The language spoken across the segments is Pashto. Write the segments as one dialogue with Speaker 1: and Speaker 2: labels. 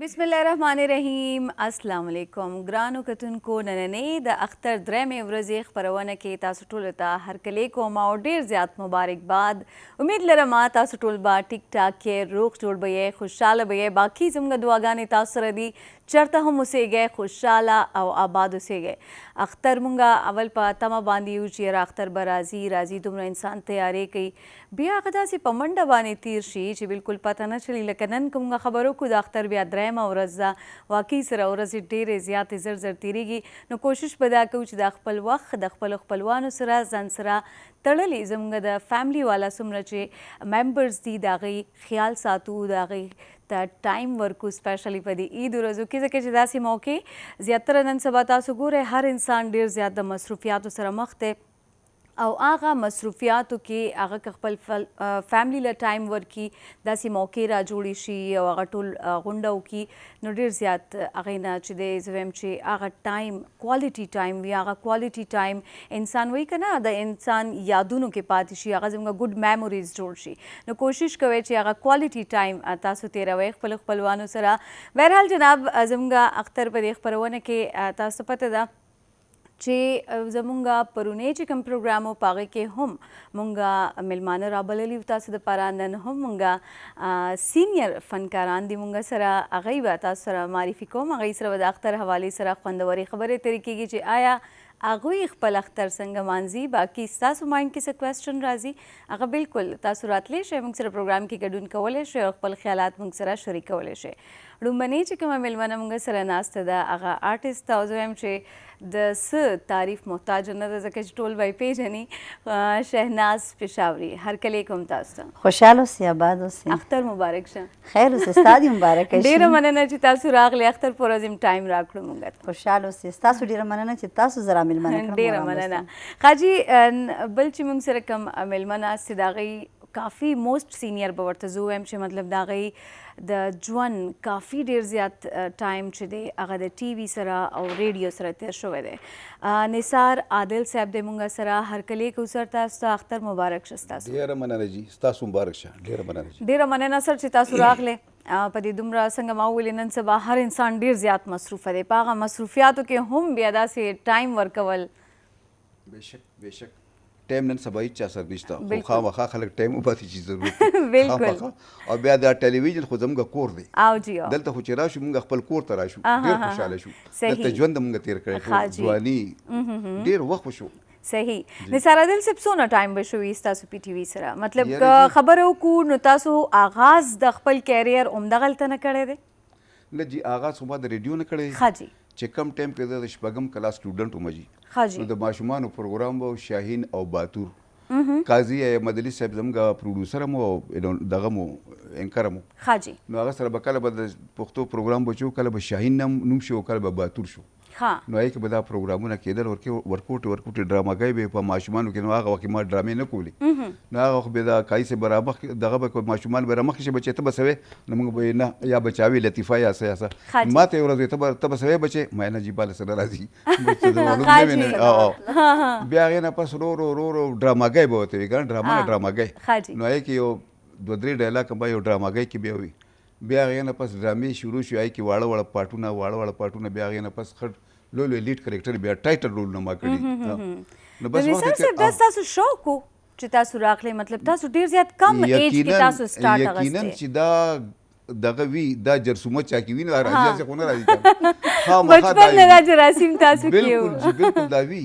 Speaker 1: बिस्मिल्लाहिर्रहमानिर्रहीम अस्सलाम वालेकुम ग्रानो कतुनको ननने द अख्तर द्रेमे ورځې خبرونه کې تاسو ټول ته هر کله کوم او ډیر زیات مبارکباد امید لرم تاسو ټول با ټیک ټاک کې روغ جوړ به خوشاله به باقی زموږ دعاګانې تاسو سره دي چرته هم اوسېږئ خوشاله او آباد اوسېږئ اختر مونږه اول په تمه باندې یو چې اختر به راځي دومره انسان تیاری کوي بیا هغه داسې په منډه باندې تیر شي چې بالکل پته نه چلي لکه نن که مونږ خبرو کړو د اختر بیا درېیمه ورځ ده واقعي سره ورځې ډېرې زیاتې زر زر تېرېږي نو کوشش به دا کوو چې د خپل وخت د خپلو خپلوانو سره ځان سره تړلې زموږ د فیملی والا څومره چې ممبرز دي د هغوی خیال ساتو د هغوی ته ټایم ورکو سپیشلی په دې عید ورځو کې ځکه چې داسې موقع زیاتره نن سبا تاسو ګورئ هر انسان ډېر زیات د مصروفیاتو سره مخ دی او هغه مصروفیاتو کې هغه که خپل فیملی له ټایم ورکي داسې موقع را جوړې شي او هغه ټول غونډه وکړي نو ډېر زیات هغې نه چې دی زه وایم چې هغه ټایم کوالټي ټایم وي هغه کوالټي ټایم انسان وایي که نه د انسان یادونو کې پاتې شي هغه زموږ ګډ میموریز جوړ شي نو کوشش کوئ چې هغه کوالټي ټایم تاسو تېروئ خپلو خپلوانو سره بهرحال جناب زموږ اختر په دې خپرونه کې تاسو پته ده چې زمونږ پرونی چې کوم پروګرام و په هغې کې هم مونږ میلمانه رابللي وو تاسو دپاره نن هم مونږ سینیر فنکاران دي مونږ سره هغوی به تاسو سره معرفي کوم هغوی سره به د اختر حوالې سره خوندورې خبرې ترې کېږي چې آیا هغوی خپل اختر څنګه مانځي باقي ستاسو مایند کې څه کوېسچن راځي هغه بالکل تاسو راتلی شئ موږ سره پروګرام کې ګډون کولی شئ او خپل خیالات موږ سره شریکولی شئ لومبنۍ چې کومه میلمنه موږ سره ناسته ده هغه آرټسټ ده او زه وایم چې د څه تعریف محتاج نه ده ځکه چې ټول به یې پېژني شهناز پېښوري هرکلی کوم تاسو ته
Speaker 2: خوشحال اوسئ آباد اوسئ
Speaker 1: اختر مبارک شه
Speaker 2: خیر اوسئ ستا دې مبارکه شي
Speaker 1: ډېره مننه چې تاسو راغلې اختر په ورځ م ټایم راکړو موږ ته
Speaker 2: خوشحال اوسئ ستاسو ډېره مننه چې تاسو زه رامیلمنه کړم
Speaker 1: ډېره مننه حاجي بل چې موږ سره کوم میلمه ناست دي د هغوی کافي موسٹ سینیر به ورته زه ووایم چې مطلب د هغوی د ژوند کافي ډېر زیات ټایم چې دی هغه د ټي وي سره او ریډیو سره تېر شوی دی نثار عادل صاحب دی موږ سره هرکلی کوو سر تاسو ته اختر مبارک شه ستاسو
Speaker 3: ډېره مننه جي ستاسو مبارک شه ډېره مننه جي
Speaker 1: ډېره مننه سر چې تاسو راغلې په دې دومره څنګه ما وویلې نن سبا هر انسان ډېر زیات مصروفه دی په هغه مصروفیاتو کې هم بیا داسې ټایم ورکول
Speaker 3: بېشک ټایم نن سبا هېڅ چا سره نشته خو خامخا خلک ټایم وباسي چې ضرورت
Speaker 1: بالکل
Speaker 3: او بیا دا ټلویزیون خو زموږ کور دی
Speaker 1: او جی
Speaker 3: دلته خو چې راشو موږ خپل کور ته راشو ډېر خوشحاله شو دلته ژوند موږ تېر کړی ځواني ډېر وخت وشو
Speaker 1: صحیح نثار عادل صاحب څونه ټایم به شوي ستاسو پی ټي وي سره مطلب که خبره وکړو نو تاسو آغاز د خپل کیریر همدغلته نه کړی دی
Speaker 3: نه جي آغاز خو ما د ریډیو نه کړی
Speaker 1: ښه جي
Speaker 3: چې کم ټایم کې د شپږم کلاس سټوډنټ وم جي
Speaker 1: ښه جي
Speaker 3: نو د ماشومانو پروګرام به شاهین او باتور قاضي مدلي صاحب زموږ پروډوسر هم او دغه مو انکر هم
Speaker 1: ښه جي
Speaker 3: نو هغه سره به کله به د پښتو پروګرام به چې کله به شاهین نوم شي او کله به باتور شو نو هغې کې به دا پروګرامونه کېدل ورکوټې ډراماګۍ به په ماشومانو کې نو هغه وخت ما ډرامې نه کولې نو هغه وخت به دا کایي صاحب به رامخ دغه به ماشومان به رامخکې شي بچې ته به سوې نو موږ به نه یا بچاوي لطیفه یا څه یا څه ما ته یې ورځ ته به سوې بچې ما نه جي باله سره راځي بیا هغې نه پس ورو ډراماګۍ به ورته وي که نه ډراماګۍ نو هغې کې یو دوه درې ډایلاګ به یو ډراماګۍ کې بیا وي بیا هغې نه پس ډرامې شروع شو هغې کې واړه پاټونه بیا هغې نه پس خټ لوی لیډ کریکټر بیا ټایټل رول نه ما کړي
Speaker 1: نو بس نثار صاحب دا ستاسو شوق و چې تاسو راغلی مطلب تاسو ډېر زیات کم ایج کې تاسو سټارټ اغوستی
Speaker 3: یقینا چې دا دغه وي دا جرسومه چا کې وي نو راځي خو نه راځي
Speaker 1: بچپن نه دا جراثیم تاسو کې و
Speaker 3: بالکل دا وي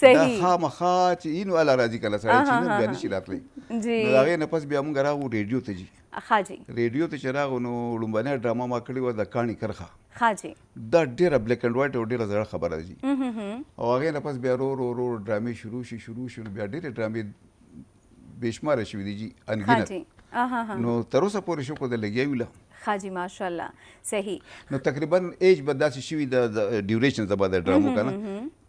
Speaker 3: دا خامخا چې نو الله راځي کله سړی چې نن بیا نشي راتلی نو هغې نه پس بیا موږ راغلو ریډیو ته جي
Speaker 1: ښه جي
Speaker 3: ریډیو ته چې راغلو نو لومبنۍ ډرامه ما کړې وه د کاڼي کرښه
Speaker 1: ښه جي
Speaker 3: دا ډېره بلیک اینډ وایټ او ډېره زړه خبره ده جي او هغې نه پس بیا ورو ډرامې شروع شي نو بیا ډېرې ډرامې بېشماره شوي دي جي انګینه نو تر اوسه پورې شکر د لګیا وي له
Speaker 1: ښه جي ماشاءالله صحیح
Speaker 3: نو تقریبا ایج به داسې شوي د ډیوریشن زما د ډرامو که نه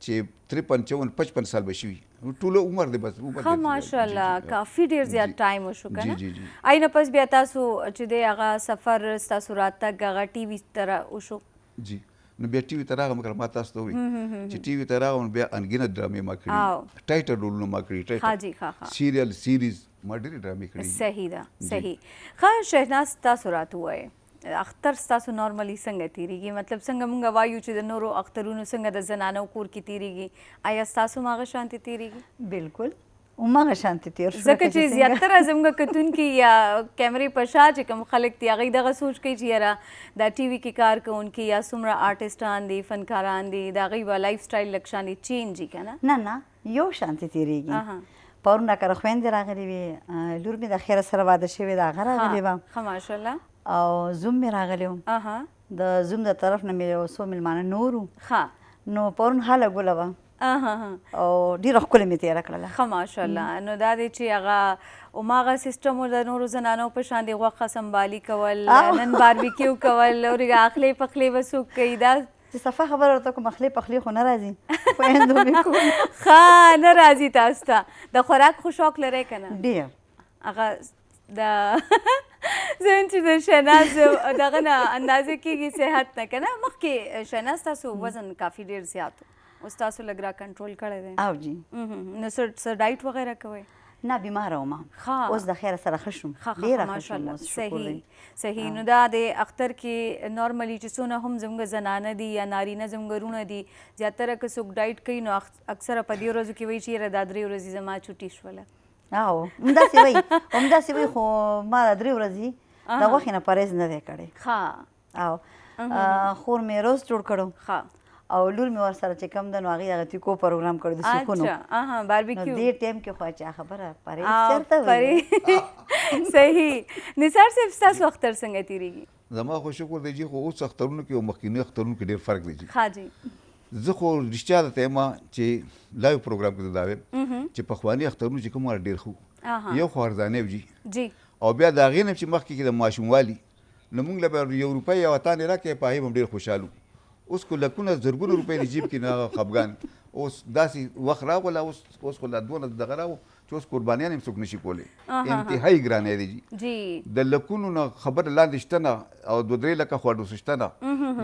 Speaker 3: چې 53 55 سال به شوي ټوله عمر دی بس
Speaker 1: ښه ماشاءالله کافي ډېر زیات ټایم وشو که نه آی نه پس بیا تاسو چې دی هغه سفر ستاسو راتګ هغه ټي وي ته وشو
Speaker 3: جی نو بیا ټي وي ته راغلم کله ما تاسو ته ووایي چې ټي وي ته راغلم بیا انګینه ډرامې ما کړي ټایټل رولونه ما کړي سیریل سیریز ما ډېرې ډرامې کړي
Speaker 1: صحیح ده صحیح ښه شهناز تاسو راته ووایئ اختر ستاسو نارملی څنګه تیریږي؟ مطلب څنګه مونږ وایو چې د نورو اخترونو څنګه د زنانو کور کې تیریږي، آیا ستاسو ماغه شانتي تیریږي؟
Speaker 2: بالکل هماغه شانتي تیر شو.
Speaker 1: ځکه چې زیاتره زموږ کتونکي یا کیمرې په شا چې کوم خلک دي هغوی دغه سوچ کوي چې یاره دا ټي وي کې کار کوونکي یا څومره آرټسټان دي فنکاران دي د هغوی به لایف سټایل لږ شانې چینج وي که نه؟
Speaker 2: نه یو شانتي تیریږي. پرون راکره خویندې راغلې وې، لور مې د خیره سره واده شوې ده هغه راغلې وه،
Speaker 1: ښه ماشاءالله،
Speaker 2: او زوم مې راغلی و، د زوم د طرف نه مې یو څو میلمانه نور وو.
Speaker 1: ښه
Speaker 2: نو پرون حاله ګوله وه او ډېره ښکلې مې تېره کړله.
Speaker 1: ښه ماشاءالله. نو دا دی چې هغه هماغه سیسټم و د نورو زنانو په شان د غوښه سنبالي کول، نن باربیکیو کول، اورې اخلې پخلې به څوک کوي، دا
Speaker 2: چې صفه خبره ورته کوم اخلې پخلې خو نه راځي، خویندو مې کوم
Speaker 1: ښه نه راځي تاسو ته. د خوراک خو شوق لرئ که نه؟
Speaker 2: ډېر.
Speaker 1: هغه د زه چې د شهناز دغه نه اندازې کېږي صحت نه که نه؟ مخکې شهناز تاسو وزن کافي ډېر زیات و، اوس تاسو لږ را کنټرول کړی دی؟
Speaker 2: او جی.
Speaker 1: نو څه ډایټ وغیره کوئ؟
Speaker 2: نه بیماره وم، اوس د خیره سره ښه شوم، ډېره ښه شوم اوس، شکر دی.
Speaker 1: صحیح. نو دا د اختر کې نارملی چې څونه هم زموږ زنانه دي یا نارینه زموږ وروڼه دي زیاتره که څوک ډایټ کوي نو اکثره په دې ورځو کې وایي چې یاره دا 3 ورځې زما چوټي شوله.
Speaker 2: او همداسې وایي، همداسې وایي، خو ما دا 3 ورځې د غوښې نه پرهیز نه دی کړی.
Speaker 1: ښه.
Speaker 2: او خور مې روز جوړ کړو.
Speaker 1: ښه.
Speaker 2: او لور مې ورسره چې کم ده نو هغې دغه تیکو پروګرام کړی د سوکونو.
Speaker 1: اچھا باربیکیو.
Speaker 2: نو دې ټایم کې خو چا خبره پرهیز چېرته وایي.
Speaker 1: صحیح. نثار صاحب ستاسو اختر څنګه تېرېږي؟
Speaker 3: زما خو شکر دی جي، خو اوس اخترونو کې او مخکیني اخترونو کې ډېر فرق دی جي.
Speaker 1: ښه جي.
Speaker 3: زه خو رښتیا درته یم چې لایو پروګرام کې زه دا وایم چې پخواني اخترونو چې کوم ډېر ښه یو خو ارزانه
Speaker 1: جي،
Speaker 3: او بیا د هغې نه چې مخکې کې د ماشوموالي نو موږ له به یو روپۍ یا وطن یې راکړې په هغې به هم ډېر خوشحال وو. اوس خو لکونه زرګونه روپۍ د جیب کې نه هغه خفګان. اوس داسې وخت راغله، اوس خو لا دونه دغه راو چې اوس قربانیان هم څوک نشي کولی، انتهایي ګرانې دی جي. د لکونو نه خبره لاندې شته نه، او 2-3 لکه خو اډوس شته نه،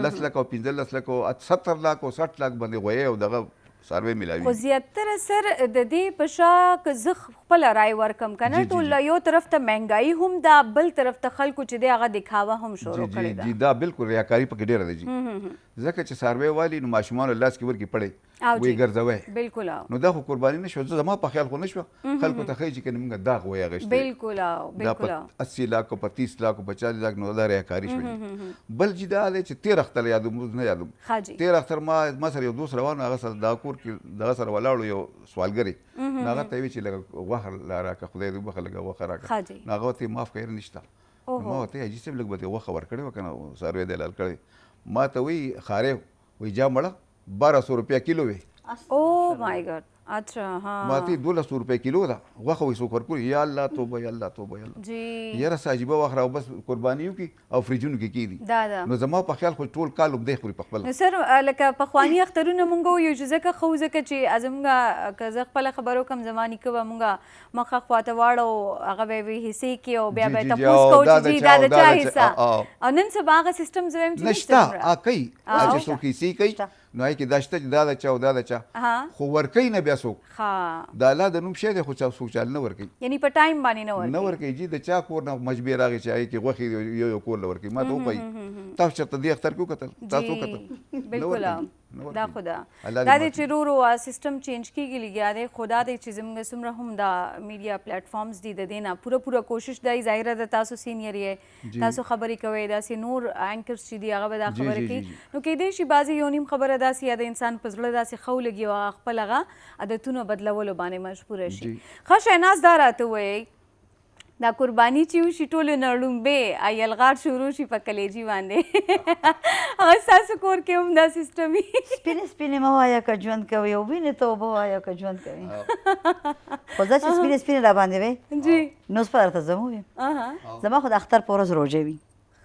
Speaker 3: 10 لکه او 15 لکه او 70 لکه او 60 لکه باندې غویې او دغه څاروي ملاوي.
Speaker 1: خو زیاتره سر د دې په شا که زه خپله رای ورکم که نه، ټول یو طرف ته مهنګایي هم ده، بل طرف ته خلکو چې دی هغه دکھاوه هم شروع کړې ده.
Speaker 3: جی دا بالکل ریاکاري پکې ډېره ده جي، ځکه چې څاروی والي نو ماشومانو لاس کې ورکې پړی وی ګرځوی.
Speaker 1: بالکل.
Speaker 3: نو دا خو قرباني نه شو، زما په خیال خو نه شوه، خلکو ته ښایي چې کنه موږ دا غوی اغېشتی.
Speaker 1: بالکل
Speaker 3: دا په 80 لک او په 30 لک او په 40 لک نو دا ریاکاري شوې. بل جي دا دی چې 13 اختر یادوم، نه یادوم. 13 اختر ما سره یو دوست روان، هغه سره دا کور کې دغه سره ولاړو یو سوالګرې، نو هغه ته یې ویل چې لږ غوښه راکړه، خدای دې وبخښه لږه غوښه راکړه. نو هغه ورته یې معاف کړی نشته. ما ورته حاجي صاحب لږ به دې غوښه ورکړې وه که نه، څاروی دی حلال کړی. ما ته وایي خارې وایي جا مړه 1200 روپیه کیلو وې.
Speaker 1: او مای ګاډ. اچھا ها.
Speaker 3: ما ته 1200 روپیه کیلو ده غوښه، وایي څوک ورکوي؟ یا الله توبه، یا الله توبه، یا الله
Speaker 1: جی.
Speaker 3: یاره څه عجیبه وخت راو، بس قربانیو کې او فریجونو کې کېدي.
Speaker 1: دا
Speaker 3: نو زما په خیال خو ټول کال همدی خوري په خپله.
Speaker 1: نو سر لکه پخواني اخترونه مونږ ویو چې ځکه ښه و، ځکه چې زمونږ که زه خپله خبره وکړم زما نیکه به مونږ مخه خواته واړو، هغه به یې حصې کې او بیا به یې تپوس کوو چې جي دا د چا حصه. او نن سبا هغه سیسټم زه وایم چې
Speaker 3: نشته. کوي چې څوک حصې کوي نو هغې کې دا شته چې دا د چا او دا د چا، خو ورکوي نه بیا څوک. د الله د نوم شی دی، خو څوک چال نه ورکوي،
Speaker 1: یعنی په ټایم باندې نه
Speaker 3: ورکوي جي. د چا کور نه مجبور راغی چې هغې کې غوښې یو کور له ورکوي. ما ته ووایي تاسو چېرته دې اختر کې وکتل؟ تاسو وکتل؟
Speaker 1: بالکل. دا خو ده دا دی چې ورو ورو سیسټم چینج کېږي لږ دی، خو دا دی چې زموږ څومره هم دا میډیا پلیټفارمز دي د دې نه پوره کوشش دی. ظاهره ده تاسو سینیر یې، تاسو خبرې کوئ، داسې نور اینکرز چې دي هغه به دا خبرې کوي. نو کیدای شي بعضې یو نیم خبره داسې یا د انسان په زړه داسې ښه ولګي او خپل هغه عادتونو بدلولو باندې مجبوره شي. ښه شهناز دا راته ووایئ، دا قرباني چې وشي ټولو نه لومبې یلغار شروع شي په کلیجي باندې، هغه ستاسو کور کې هم دا سیسټم وي؟
Speaker 2: سپینې سپینې مه وایه که ژوند کوي، او وینې ته اوبه وایه که ژوند کوي. خو زه چې سپینې سپینې را باندې وی
Speaker 1: جی
Speaker 2: نو اوس به درته زه ووایم، زما خو د اختر په ورځ روژه وي.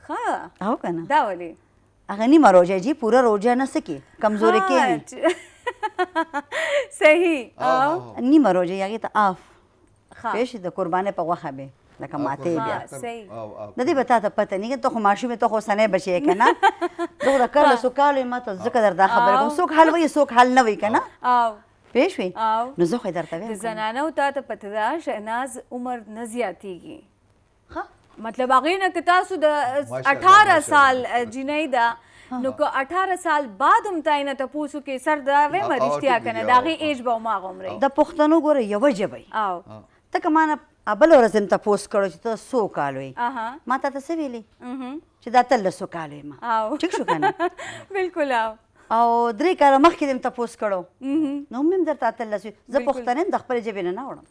Speaker 1: ښه
Speaker 2: او که نه؟
Speaker 1: دا ولې؟
Speaker 2: هغه نیمه روژه جي، پوره روژه نه څه کې کمزورې کوي.
Speaker 1: صحیح.
Speaker 2: نیمه روژه هغې ته آف پېښې د قربانۍ په غوښه به لکه ماتې بیا د دې به تا ته پته نه ته خو ماشوم یې ته خو اوسنی بچی یې که نه، زه خو د کار له څو کالو یم، ما ته ځکه در دا خبره کوم، څوک حل وایي څوک حل نه وایي که نه، پوه شوې؟ نو زه خو یې درته وایم
Speaker 1: د زنانو تا ته پته ده شهناز عمر نه زیاتېږي. مطلب هغې نه که تاسو د 18 سال جینۍ ده نو که 18 سال بعد هم تا یې نه تپوس وکړې سر دا ویمه رښتیا که نه د هغې ایج به هماغه عمره
Speaker 2: د پښتنو ګوره یوه ژبه
Speaker 1: او
Speaker 2: ته که ما نه بله ورځ م تپوس کړو چې ته څو کال وې ما تا ته څه ویلې چې دا 13 کال یم
Speaker 1: او
Speaker 2: ټیک شو که نه
Speaker 1: بلکل
Speaker 2: او 3 کاله مخکې دې م تپوس کړو نو هم م درته 13 زه پښتنه یم د خپلې ژبې نه وړم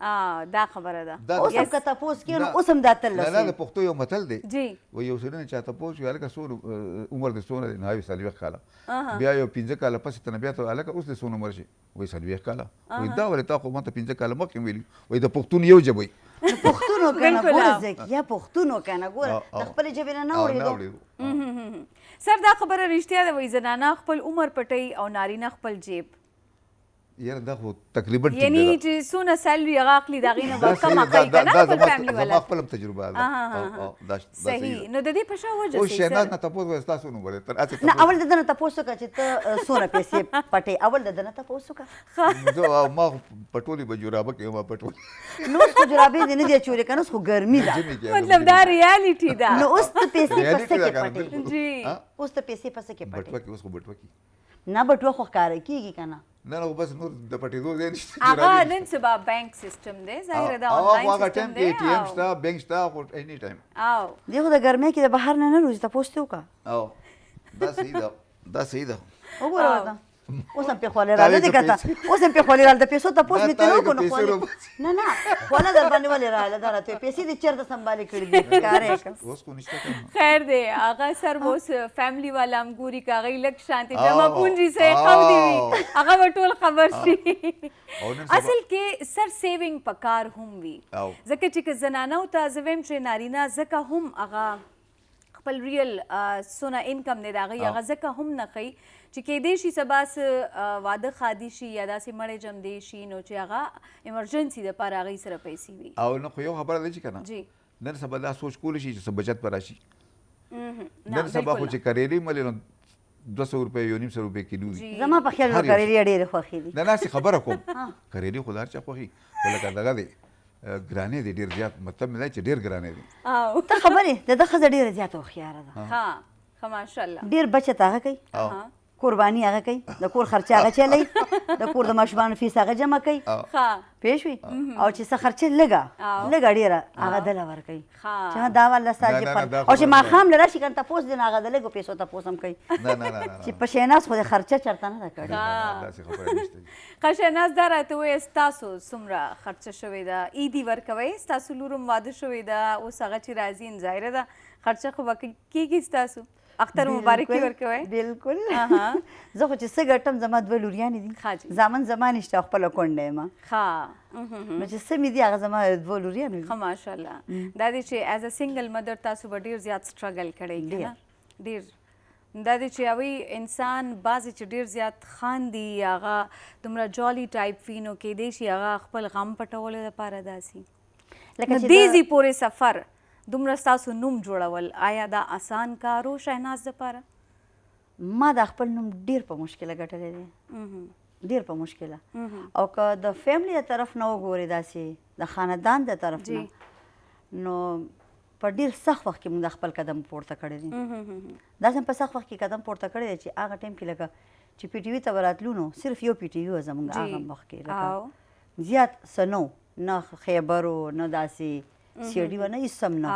Speaker 1: دا خبره ده
Speaker 2: اوس هم که تپوس کړي نو اوس هم دا 13
Speaker 3: نه د پښتو یو متل دی
Speaker 1: جی
Speaker 3: و یو سړي نه چا تپوس وي هلکه څو عمر دې څونه دی نو هغه 40 کاله بیا یو 15 کاله پسې ته نه بیا ته هلکه اوس دې څونه عمر شي وایي 40 کاله وایي دا ولې تا خو ما ته 15 کاله مخکې ویلي وایي د پښتون یو ژبه وي
Speaker 2: پښتون وکنه ګوره زکیه پښتون وکنه ګوره د خپلې ژبې نه نه اورېدو
Speaker 1: سر دا خبره رښتیا ده وایي زنانه خپل عمر پټوي او نارینه خپل جیب
Speaker 3: یاره دا خو تقریبا ټیک
Speaker 1: یعنی چې څونه سیلري هغه اخلي د هغې نه به کمه کوي که نه خپل فیملي والا
Speaker 3: زما خپل هم تجربه ده
Speaker 1: صحیح نو د دې په شا وجه
Speaker 3: اوس شهناز نه تپوس وایي ستاسو نومره تر هسې
Speaker 2: نه اول د ده نه تپوس وکړه چې ته څونه پیسې پټې اول د ده نه تپوس وکړه
Speaker 3: زه ما پټولې به جورابه کې ما پټولې
Speaker 2: نو اوس خو جرابې دې نه دي اچولې که نه اوس خو ګرمي ده
Speaker 1: مطلب دا ریالټي ده
Speaker 2: نو اوس ته پیسې په څه کې پټې
Speaker 1: جی
Speaker 2: اوس ته پیسې په څه کې پټې
Speaker 3: بټوه کې اوس خو بټوه کې
Speaker 2: نه بټوه خو ښکاره کېږي که نه
Speaker 3: نه نه بس نور د پټېدو ځای نشته
Speaker 1: هغه نن سبا بانک سیستم دی ظاهره دا آنلاین
Speaker 3: هغه ټایم
Speaker 1: سیستم
Speaker 3: کې
Speaker 1: دی
Speaker 3: اے ټي ایم شته بینک شته خو اني ټایم
Speaker 1: او
Speaker 2: دی خو د ګرمۍ کې د بهر نه نه روزي تپوس دې وکړه
Speaker 3: او دا صحیح ده دا صحیح ده
Speaker 2: وګوره ورته اوس هم پې خولې راغله دې کته اوس هم پې خولې راغله د پیسو تپوس مې ترې وکړو نو خولې نه نه خوله در باندې ولې راغله دا راته پیسې دې چېرته سنبالې کړي دي کار یې کړ
Speaker 3: اوس خو نشته
Speaker 1: خیر دی هغه سر به اوس فیملي والا هم ګوري که هغوی لږ شانتې جمع پونجي سه کم دي وي هغه به ټول خبر شي اصل کې سر سیوینګ په کار هم وي ځکه چې که زنانو ته زه ویم چې نارینه ځکه هم هغه خپل ریل څونه انکم دی د هغوی هغه ځکه هم نه ښیي چې کیدای شي سبا څه واده ښادي شي یا داسې مړی جمدی شي نو چې هغه ایمرجنسي دپاره هغوی سره پیسې وي
Speaker 3: او نه خو یو خبره ده چې که نه
Speaker 1: جی
Speaker 3: نن سبا دا سوچ کولی شي چې څه بچت به راشي نن سبا خو چې کریلې ملې نو 200 روپۍ 150 روپۍ کیلو دي
Speaker 2: زما په خیال نو کریلې ډېرې خوښې دي
Speaker 3: نه نه خبره کوم کریلې خو د هر چا خوښي خو لکه دغه دی ګرانې دي ډېر زیات مطلب مې دا چې ډېر ګرانې دي
Speaker 2: او ته خبرې د ده ښځه ډېره زیاته هوښیاره ده
Speaker 1: ښه ماشاءالله
Speaker 2: ډېر بچت هغه کوي قرباني هغه کوي د کور خرچه هغه چلی د کور د ماشومانو فیس هغه جمع کوي پوه شوې او چې څه خرچه لږه ډېره هغه دله ورکوي چې دا والله ستا جیب او چې ماښام له راشي که نه تپوس دی نو هغه د لږو پیسو تپوس هم کوي چې په شهناز خو د خرچه چېرته نه ده کړې
Speaker 1: ښه شهناز دا راته ووایه ستاسو څومره خرچه شوې ده عیدي ورکوئ ستاسو لور هم واده شوې ده اوس هغه چې راځي ظاهره ده خرچه خو به کېږي ستاسو اختر مبارکي ورکوئ
Speaker 2: بلکل زه خو چې څه ګټم زما 2 لوریانې دي زامن زما نشته او خپله کونډه یم نو چې څه مې دي هغه زما 2 لوریانې دي
Speaker 1: ښه ماشاءالله دا دی چې ایز ا سنګل مدر تاسو به ډېر زیات سټرګل کړی که نه ډېر دا دی چې هغوی انسان بعضې چې ډېر زیات خاندي هغه دومره جالي ټایپ وي نو کیدای شي هغه خپل غم پټولو دپاره داسې نو دیزي پورې سفر دومره ستاسو نوم جوړول آیا دا آسان کار و شهناز دپاره
Speaker 2: ما دا خپل نوم ډېر په مشکله ګټلی دی ډېر په مشکله او که د فیملی د طرف نه وګورې داسې د خاندان د طرف نه نو په ډېر سخت وخت کې موږ د خپل قدم پورته کړی دی داسې هم په سخت وخت کې قدم پورته کړی دی چې هغه ټایم کې لکه چې پی ټي وي ته به راتلو نو صرف یو پی ټي وي و زموږ هغه وخت کې لکه زیات څه نه نه خیبر و نه داسې سیډي و نه هېڅ هم نه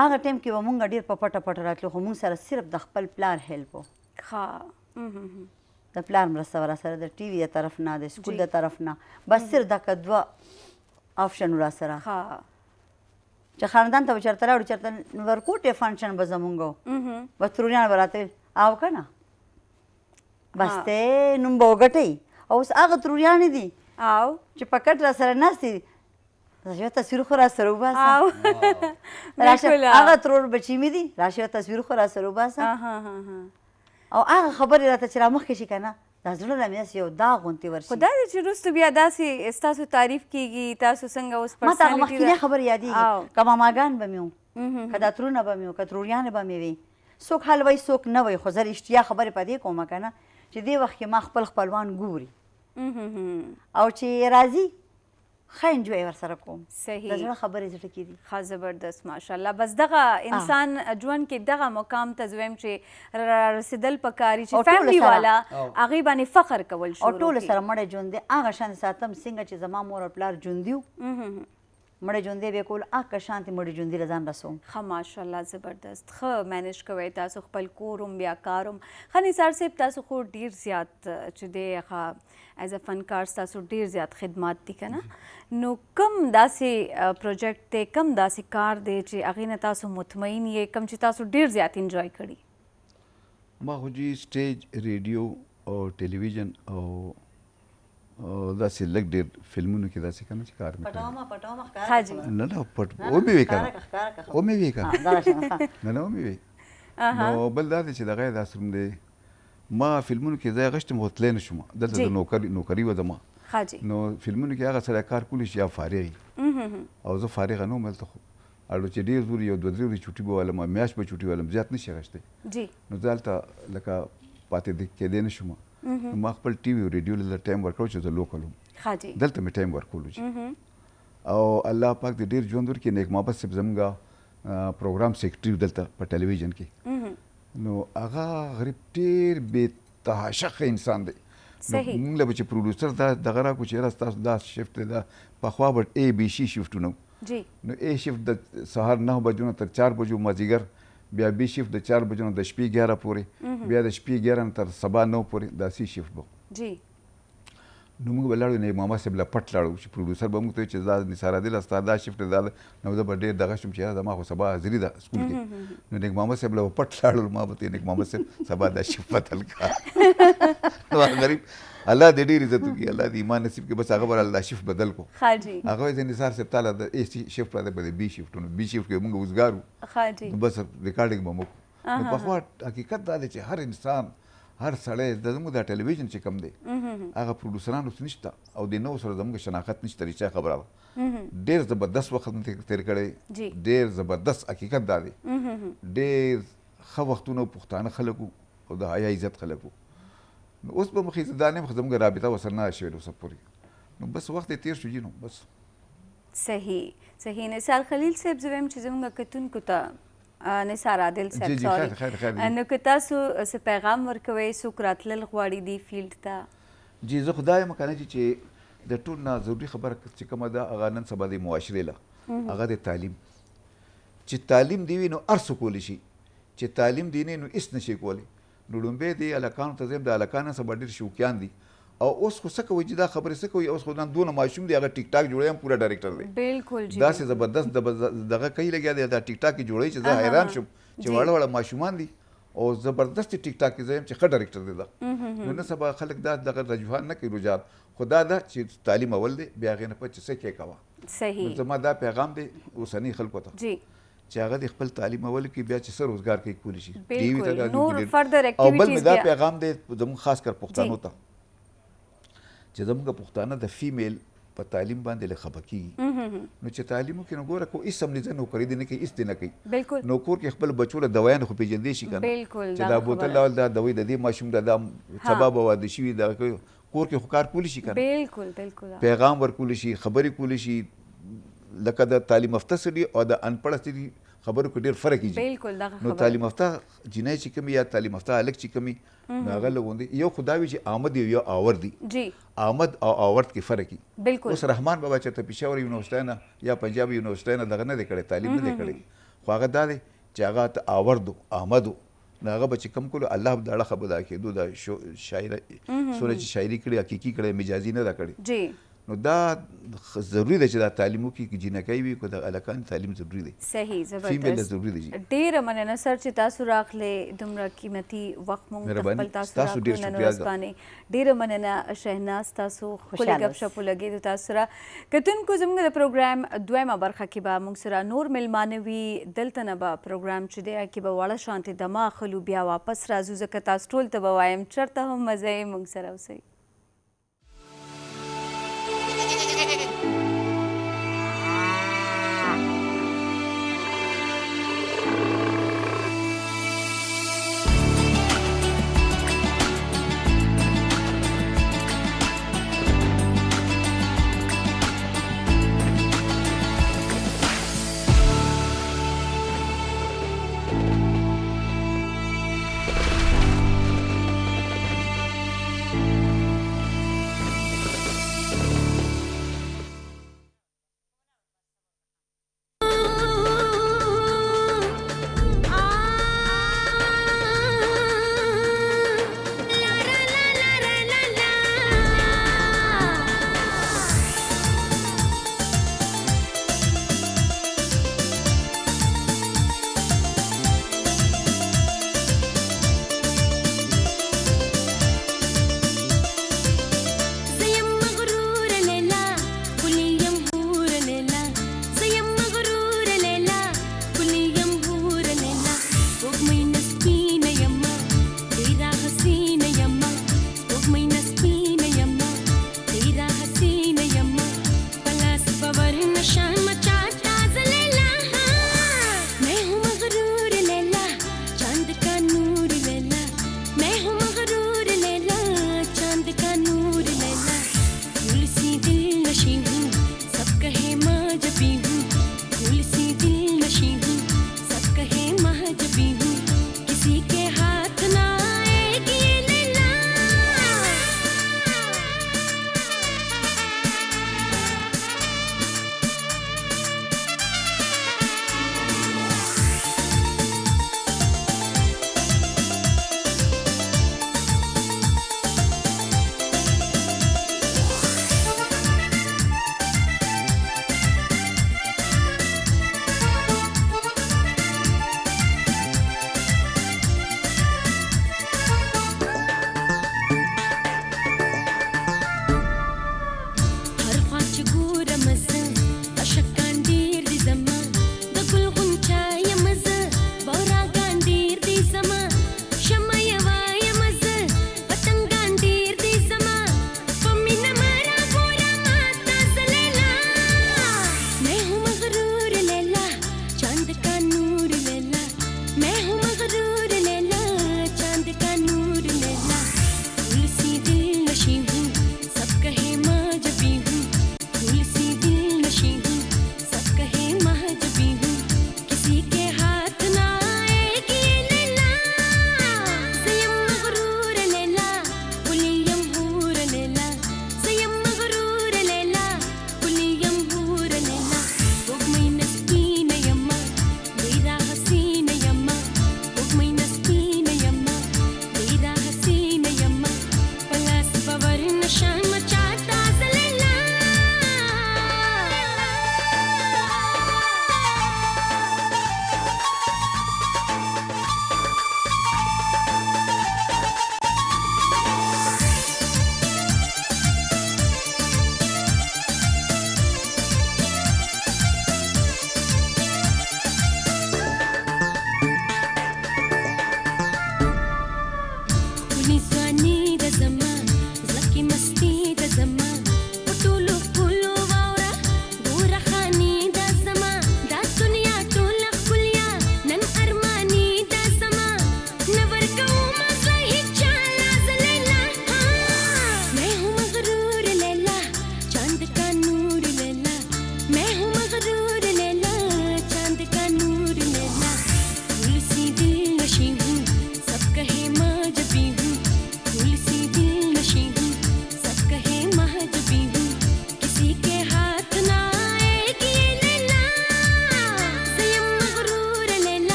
Speaker 2: هغه ټایم کې به مونږ ډېر په پټه پټه راتلو خو مونږ سره صرف د خپل پلار هیلپ و د پلار مرسته به راسره د ټي وي د طرف نه د سکول د طرف نه بس صرف دکه 2 آپشن و راسره چې خاندان ته به چېرته لاړو چېرته ورکوټې فنکشن به زمونږ و بس ترونیان به راته ویل او که نه بس دی نوم به وګټئ او اوس هغه ترونیانې دي چې په کټ راسره ناست دي راشه تصویر خو را سره وباسه هغه ترور بچی مې دي راشه تصویر خو را سره وباسه او هغه خبرې راته چې رامخکې شي که نه دا زړه نه مې داسې یو داغ غوندې ورشي
Speaker 1: خو دا دی چې وروسته بیا داسې ستاسو تعریف کېږي تاسو څنګه اوس
Speaker 2: ما ته هغه مخکینۍ خبرې یادېږي که ماماګان به مې وو که دا ترونه به مې وو که تروریانې به مې وي څوک حال وایي څوک نه وایي خو زه رښتیا خبرې په دې کومه که نه چې دې وخت کې ما خپل خپلوان ګوري او چې راځي ښه انجوای ورسره کوم
Speaker 1: صحیح
Speaker 2: د زړه خبرې زړه کې دي
Speaker 1: ښه زبردست ماشاءالله بس دغه انسان ژوند کې دغه مقام ته زه وایم چې رارسېدل پکاري چې فیملي والا هغې باندې فخر کول
Speaker 2: او ټولو سره مړی ژوند دی هغه شان ساتم څنګه چې زما مور او پلار ژوندي وو مړی ژوندی به کول هغه شانتې مړي ژوندي له ځان رسوم
Speaker 1: ښه ماشاءالله زبردست ښه مینج کوئ تاسو خپل کور هم بیا کار هم ښه نثار صاحب تاسو خو ډېر زیات چې دی ښه ایز ا فنکار ستاسو ډېر زیات خدمات دي که نه نو کم داسې پروجیکټ دی کم داسې کار دی چې هغې نه تاسو مطمئن یې کم چې تاسو ډېر زیات انجوای کړي
Speaker 3: ما خو جی سټیج ریډیو او ټلویزیون او داسې لږ ډېر فلمونو کې داسې کنه چې کار
Speaker 2: پټومه
Speaker 1: ښه جی
Speaker 3: نه نه پټ ومې وی کنه ومې وی کنه نه ومې وی نو بل دا دی چې دغه داسې هم دی ما فلمونو کې ځای غشتم خو تللی نه شوم دلته د نوکري وه زما نو فلمونو کې هغه سړی کار کولی شي یا فارغ وي او زه فارغه نه وم هلته خو اړو چې ډېر زور یو 2-3 ورځې چوټي به والم میاشت به چوټي والم زیات نه شي اخیستی نو زه هلته لکه پاتې کېدی نه شوم نو ما خپل ټي وي او ریډیو له ټایم ورکړو چې زه لوکل وم دلته مې ټایم ورکولو چې او الله پاک دې ډېر ژوند ورکړي نیک محبت صاحب زموږ پروګرام سیکرټري دلته په ټلویزیون کې نو هغه غریب ډېر بې تحاشق انسان دی نو موږ له به چې پروډوسر دا دغه راکړو چې یاره ستاسو دا شفټ دی دا پخوا به اے بي سي شفټونه نو اے شفټ د سهار 9 بجو نه تر 4 بجو مازدیګر بیا بي شفټ د 4 بجو نه د شپې 11 پورې بیا د شپې 11 نه تر سبا 9 پورې دا سی شفټ به نو موږ به لاړو نه ماما صاحب له پټ لاړو چې پروډوسر به موږ ته چې دا نثار عادل ستا دا شفټ دا نو زه به ډېر دغه شوم چې یاره زما خو سبا حاضري ده سکول کې نو نیک محمد صاحب له پټ لاړو ما به نیک محمد صاحب سبا دا شفټ بدل کړه نو غریب الله دې ډېر عزت وکړي الله دې ایمان نصیب کړي بس هغه به الله شفټ بدل کړو هغه یې نثار صاحب تعالی د اے شفټ راته به بي شفټ نو بي شفټ کې موږ وزګارو نو بس ریکارډینګ به موږ نو پخوا حقیقت دا دی چې هر انسان هر سړی د زموږ دا ټلویزیون چې کوم دی هغه پروډوسران اوس نشته او د نو سره زموږ شناخت نشته رښتیا خبره ده ډېر زبردست وخت مې تېر کړی ډېر زبردست حقیقت دا دی ډېر ښه وختونه پښتانه خلک او د حیا عزت خلک نو اوس به مخې دا نه زموږ رابطه ورسره نه شوې اوسه پورې نو بس وخت یې تېر شو جي نو بس
Speaker 1: صحیح نثار خلیل صاحب زه وایم چې زموږ کتونکو ته نثار عادل صاحب سوري نو که تاسو څه پیغام ورکوئ څوک راتلل غواړي دې فیلډ ته
Speaker 3: جی زه خو دا یم که نه چې د ټول نه ضروري خبره چې کومه ده هغه نن سبا د معاشرې له هغه د تعلیم چې تعلیم دی وي نو هر څه کولی شي چې تعلیم دی نه نو هېڅ نشي کولی نو لومبی دی هلکانو ته زه د هلکانو سبا ډېر شوقیان دي او اوس خو څه کوي چې دا خبرې څه کوي اوس خو دونه ماشوم دی هغه ټیک ټاک جوړوي هم پوره ډایرکټر دی
Speaker 1: بالکل
Speaker 3: داسې زبردست دغه کوي لګیا دی دا ټیک ټاک یې جوړوي چې زه حیران شم چې واړه واړه ماشومان دي او زبردست ټیک ټاک کې زه یم چې ښه ډایرکټر دی دا نو نه سبا خلک دا دغه رجحان نه کوي رجحان خو دا ده چې تعلیم اول دی بیا هغې نه پس چې څه کې کوه نو زما دا پیغام دی اوسني خلکو ته چې هغه د خپل تعلیم اول کې بیا چې څه روزګار کوي کولی شي او بل مې دا پیغام دی زموږ خاص کر پښتنو ته چې زموږ پښتانه د فیمیل په تعلیم باندې له خفه کېږي نو چې تعلیم وکړي نو ګوره کو هېڅ هم نه ځه نوکري دې نه کوي هېڅ دې نه کوي نو کور کې خپل بچو له دوایانو خو پېژندی شي که نه چې دا بوتل راول دا دوی د دې ماشوم دا سبا به واده شوي دا کور کې خو کار کولی شي که نه پیغام ورکولی شي خبرې کولی شي لکه د تعلیم یافته سړي او د انپړه سړي خبرو کې ډېر فرق کېږي نو تعلیم یافته جنۍ چې کوم یا تعلیم یافته هلک چې کومي نو هغه لغوندې یو خو دا وي چې آمد یو آور دی آمد او آورد کې فرق وي اوس رحمان بابا چې ته پېښور یونیورسټۍ نه یا پنجاب یونیورسټۍ نه دغه نه دی کړی تعلیم نه دی کړی خو هغه دا دی چې هغه ته آورد آمد نو هغه به چې کم کړو الله به د اړخه به دا کېدو دا شاعره څومره چې شاعري کړې حقیقي کړې مجازي نه ده کړې نو دا ضروري ده چې دا تعلیم وکړي که جینکۍ وي که د هلکانو تعلیم ضروري دی
Speaker 1: صحیح
Speaker 3: فیمیل له ضروري دی
Speaker 1: ډېره مننه سر چې تاسو راغلې دومره قیمتي وخت مونږ خپل تاسو راکړو نن ورځ باندې ډېره مننه شهناز تاسو ښکلې ګپشپ ولګېدو تاسو سره کتونکو زموږ د پروګرام دویمه برخه کې به موږ سره نور میلمانه وي دلته نه به پروګرام چې دی کې به وړه شانتې دمه اخلو بیا واپس راځو ځکه تاسو ټول ته به وایم چېرته هم مزه یې موږ سره اوسئ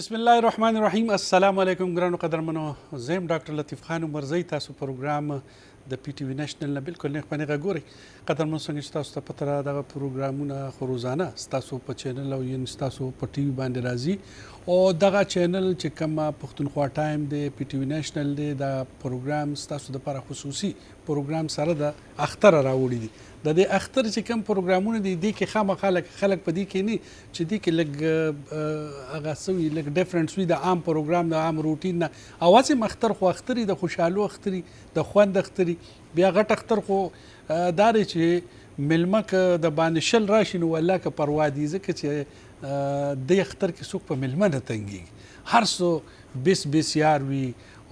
Speaker 4: बिस्मिल्लाहिर्रहमानिर्रहीम अस्सलाम वालेकुम ګرانو قدرمنو زم ډاکټر لطیف خان عمرزی تاسو پروګرام د پی ټی وی نېشنل نه بالکل نه خپنه غوري قدرمنو څنګه چې تاسو ته پته را دغه پروګرامونه خو روزانه تاسو په چینل او یې تاسو په ټي وی باندې راځي او دغه چینل چې کوم پښتونخوا ټایم دی پی ټی وی نېشنل دی دا پروګرام تاسو د لپاره خصوصي پروګرام سره د اختر راوړي دي د دې اختر چې کوم پروګرامونه دي د کې خامخا خلک په دې کې نه چې دې کې لګ هغه سوي لګ ډیفرنس وي د عام پروګرام د عام روټین نه اواز مختر خو اختري د خوشحالو اختري د خوند اختري بیا غټ اختر خو دار چې ملمک د باندې شل راشي نو الله که پروا دي ځکه چې د اختر کې څوک په ملمه نه تنګي هر څو بیس یار وي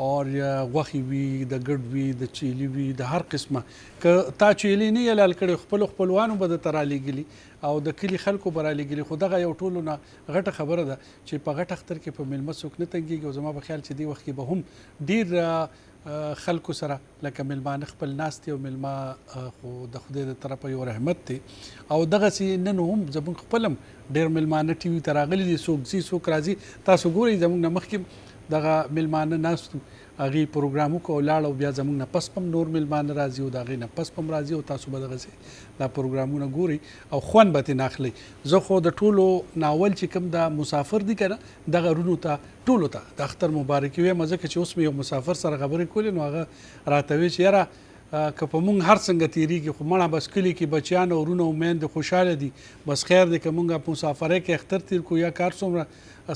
Speaker 4: اور غوخي وي د ګډ وي د چيلي وي د هر قسمه ک تا چيلي نه لال کړي خپلوانو به تر لګلي او د کلی خلکو برا لګلي خو دغه یو ټولونه غټه خبره ده چې په غټ اختر کې په ملمه څوک نه تنګيږي او زما په خیال چې دی وخت کې به هم ډیر خلکو سره لکه ملمان خپل ناستي او ملما خو د خدای د طرفه یو رحمت دی او دغه سي نن هم زمون خپلم ډیر ملمانه ټي وي تراغلي دي څوک زی څوک راځي تاسو ګورئ زمون مخکې دغه میلمانه ناستو هغې پروګرام وکړو او لاړ او بیا زموږ نه پس هم نور میلمانه راځي او د هغې نه پس هم راځي او تاسو به دغسې دا پروګرامونه ګورئ او خوند به ترې اخلئ. زه خو د ټولو ناول چې کوم دا مسافر دي که نه دغه رونو ته ټولو ته د اختر مبارکي وایم ځکه چې اوس مې یو مسافر سره خبرې کولې نو هغه راته وی چې یاره که په مونږ هر څنګه تیریږي خو مړه بس کلي کې بچیان او ورونه او میندې خوشحاله دي بس خیر دی که مونږ په مسافرۍ کې اختر تیر کړو یا کار څومره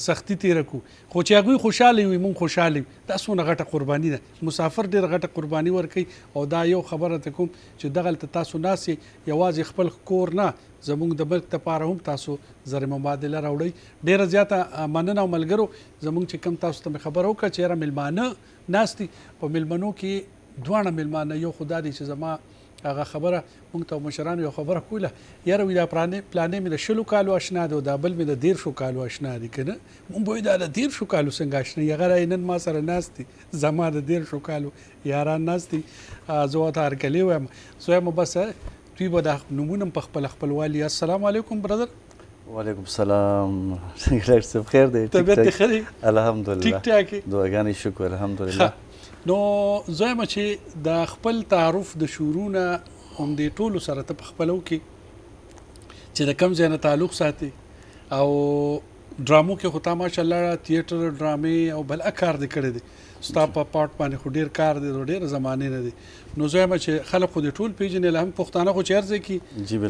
Speaker 4: سختی تیره کړو خو چې هغوی خوشحاله وي مونږ خوشحاله وي دا څونه غټه قرباني ده. مسافر ډېره غټه قرباني ورکوي او دا یو خبره ته کوم چې دغلته تاسو ناستئ یوازې خپل کور نه زموږ د ملک دپاره هم تاسو زر مبادله راوړئ. ډېره زیاته مننه او ملګرو زموږ چې کوم تاسو ته مې خبره وکړه چې یاره میلمانه ناستي په میلمنو کې دواړه میلمانه یو خو دا دی چې زما هغه خبره مونږ ته مشرانو یو خبره کوله یاره وي دا پلانې مې د 20 کالو اشنا دی او دا بل مې د 13 کالو اشنا دی که نه مونږ به وایي دا د 13 کالو څنګه اشنا هغه رایې نن ما سره ناست دي زما د 13 کالو یاران ناست دي زه ورته هرکلی وایم زه وایم بس دوی به دا نومونه په خپل خپلوالي. السلام علیکم برادر.
Speaker 5: وعلیکم السلام. ډاکټر صاحب خیر دی؟
Speaker 4: طبیعت دې ښه دی؟
Speaker 5: الحمدلله
Speaker 4: ټیک ټاک یې؟
Speaker 5: دعاګانې شکر الحمدلله.
Speaker 4: نو زه یم چې د خپل تعارف د شروع نه همدې ټولو سره ته په خپلو کې چې د کوم ځای نه تعلق ساتي او ډرامو کې خو تا ماشاءالله تیاتر ډرامې او بل کار دې کړی دی ستا په پاټ باندې خو ډېر کار دی ډېر زمانې نه دی نو زه یم چې خلک خو دې ټول پېژني لا هم پښتانه خو چې هر ځای کې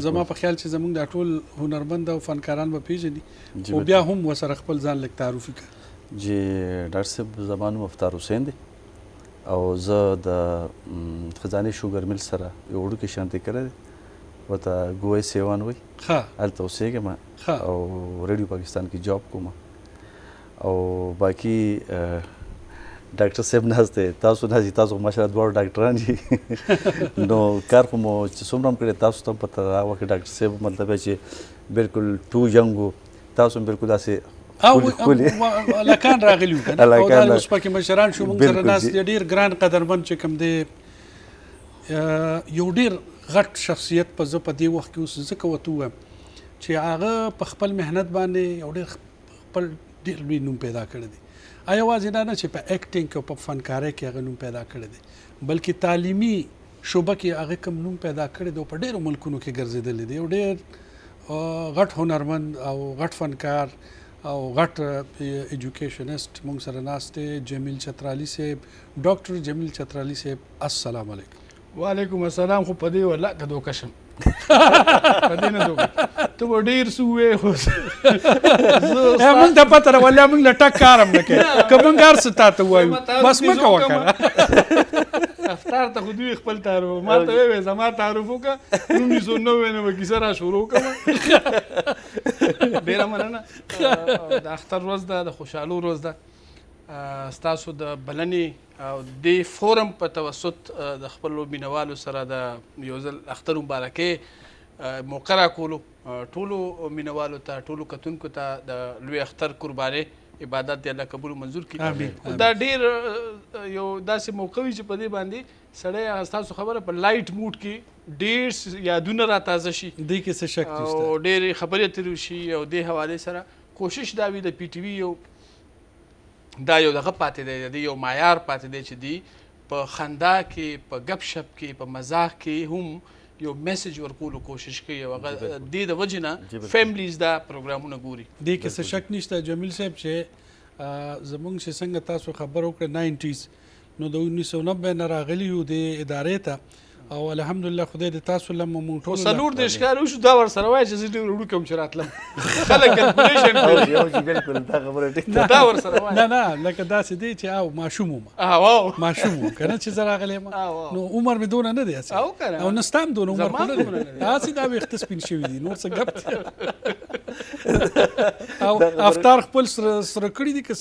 Speaker 4: زما په خیال چې زموږ دا ټول هنرمند او فنکاران به پېژني او بیا هم ورسره خپل ځان لږ تعارف وکړه.
Speaker 5: جی ډاکټر صاحب زما نوم افطار حسین دی او زه د خزانې شوګر مل سره یو وړوکی شانتي کړی دی ورته ګوی سیوان وایي هلته اوسېږم او ریډیو پاکستان کې جاب کوم او باقي ډاکټر صاحب ناست دی تاسو ناست دي تاسو ماشاءالله دواړه ډاکټران دي نو کار خو مو چې څومره هم کړی تاسو ته هم پته هغه وخت ډاکټر صاحب مطلب چې بالکل ټو ینګ و تاسو هم بالکل داسې
Speaker 4: لکان راغلی وو کنه او دا اوس پکې مشران شو موږ سره ناست دي ډېر ګران قدرمن چې کوم دی یو ډېر غټ شخصیت په زه په دې وخت کې اوس ځکه ورته ووایم چې هغه په خپل محنت باندې یو ډېر خپل ډېر لوی نوم پیدا کړی دی. یوازې دا نه چې په ایکټینګ کې او په فنکارۍ کې هغه نوم پیدا کړی دی بلکې تعلیمي شعبه کې هغه کوم نوم پیدا کړی دی او په ډېرو ملکونو کې ګرځېدلی دی. یو ډېر غټ هنرمند او غټ فنکار او غټ ایجوکیشنست مونږ سره ناست دی جمیل چترالی صاحب ډاکټر جمیل چترالی صاحب. السلام علیکم.
Speaker 6: وعلیکم السلام. خو په دې والله که دوکه شم په دې نه دوکه ته به ډېر څه ووایې خو
Speaker 4: مونږ ته پته ده والله مونږ له ټک کار هم نه کوي که مونږ هر څه تا ته ووایو بس مه کوه که نه
Speaker 6: افطار ته خو دوی خپل تعارف ما ته ویې زما تعارف وکړه 1990 نه به کیسه را شروع کړم. ډېره مننه. د اختر ورځ ده د خوشحالو ورځ ده ستاسو د بلنې او دې فورم په توسط د خپلو مینوالو سره د یو ځل اختر مبارکۍ موقع راکولو ټولو مینوالو ته ټولو کتونکو ته د لوی اختر قربانۍ عبادت دی الله قبول منظور کړي. دا ډېر یو داسې موقع وي چې په دې باندې سړی ستاسو خبره په لایټ موډ کې ډېر یادونه را تازه شي
Speaker 4: دې کې څه شک نشته
Speaker 6: او ډېرې خبرې اترې وشي او دې حوالې سره کوشش دا وي د پی ټي وي یو دا یو دغه پاتې دی د یو معیار پاتې دی چې دی په خندا کې په ګپ شپ کې په مزاح کې هم یو میسج ورکولو کوشش کوي او هغه دې د وجې نه فیملیز دا پروګرامونه ګوري.
Speaker 4: دې کې څه شک نشته جمیل صاحب چې زموږ چې څنګه تاسو خبر وکړه 90s نو د 1990 نه راغلي یو د ادارې ته او الحمدلله خدای دې تاسو لمه مونږ ټول
Speaker 6: څلور دېرش کاله وشو دا ورسره وایي چې زه ډېر وړوکی وم چې راتلم خلک کلکولیشن کوي
Speaker 5: بالکل دا خبره
Speaker 6: دا ورسره وایي
Speaker 4: نه لکه داسې دی چې او ماشوم وم ماشوم وم که نه چې زه راغلی یم نو عمر مې دونه نه دی او نه ستا هم دونه عمر خو نه دی هسې دا ویښته سپین شوي دي نور څه ګپ او افطار خپل سره کړي دي که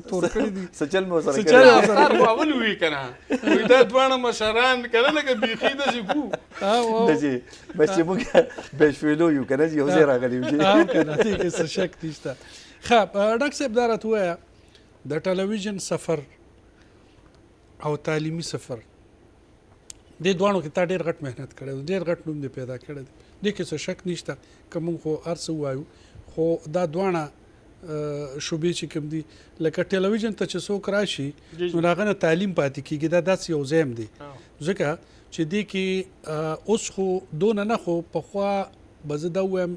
Speaker 4: تور کړي دي
Speaker 5: څه چل مې ورسره
Speaker 6: کړی افطار خو اول وي که نه وایي دا دواړه مشران که نه لکه بیخي داسې کو
Speaker 5: بس چې موږ بشویلو یو که نه چې یو ځای راغلی یو
Speaker 4: که نه دې کې څه شک نشته. ښه ډاکټر صاحب دا راته ووایه د ټلویزیون سفر او تعلیمي سفر دې دواړو کې تا ډېر غټ محنت کړی دی ډېر غټ نوم دې پیدا کړی دی دې کې څه شک نشته که موږ خو هر څه ووایو خو دا دواړه شوبې چې کوم دي لکه ټلویزیون ته چې څوک راشي نو هغه نه تعلیم پاتې کېږي دا داسې یو ځای دی ځکه چې دې کې اوس خو دونه نه خو پخوا به زه دا ووایم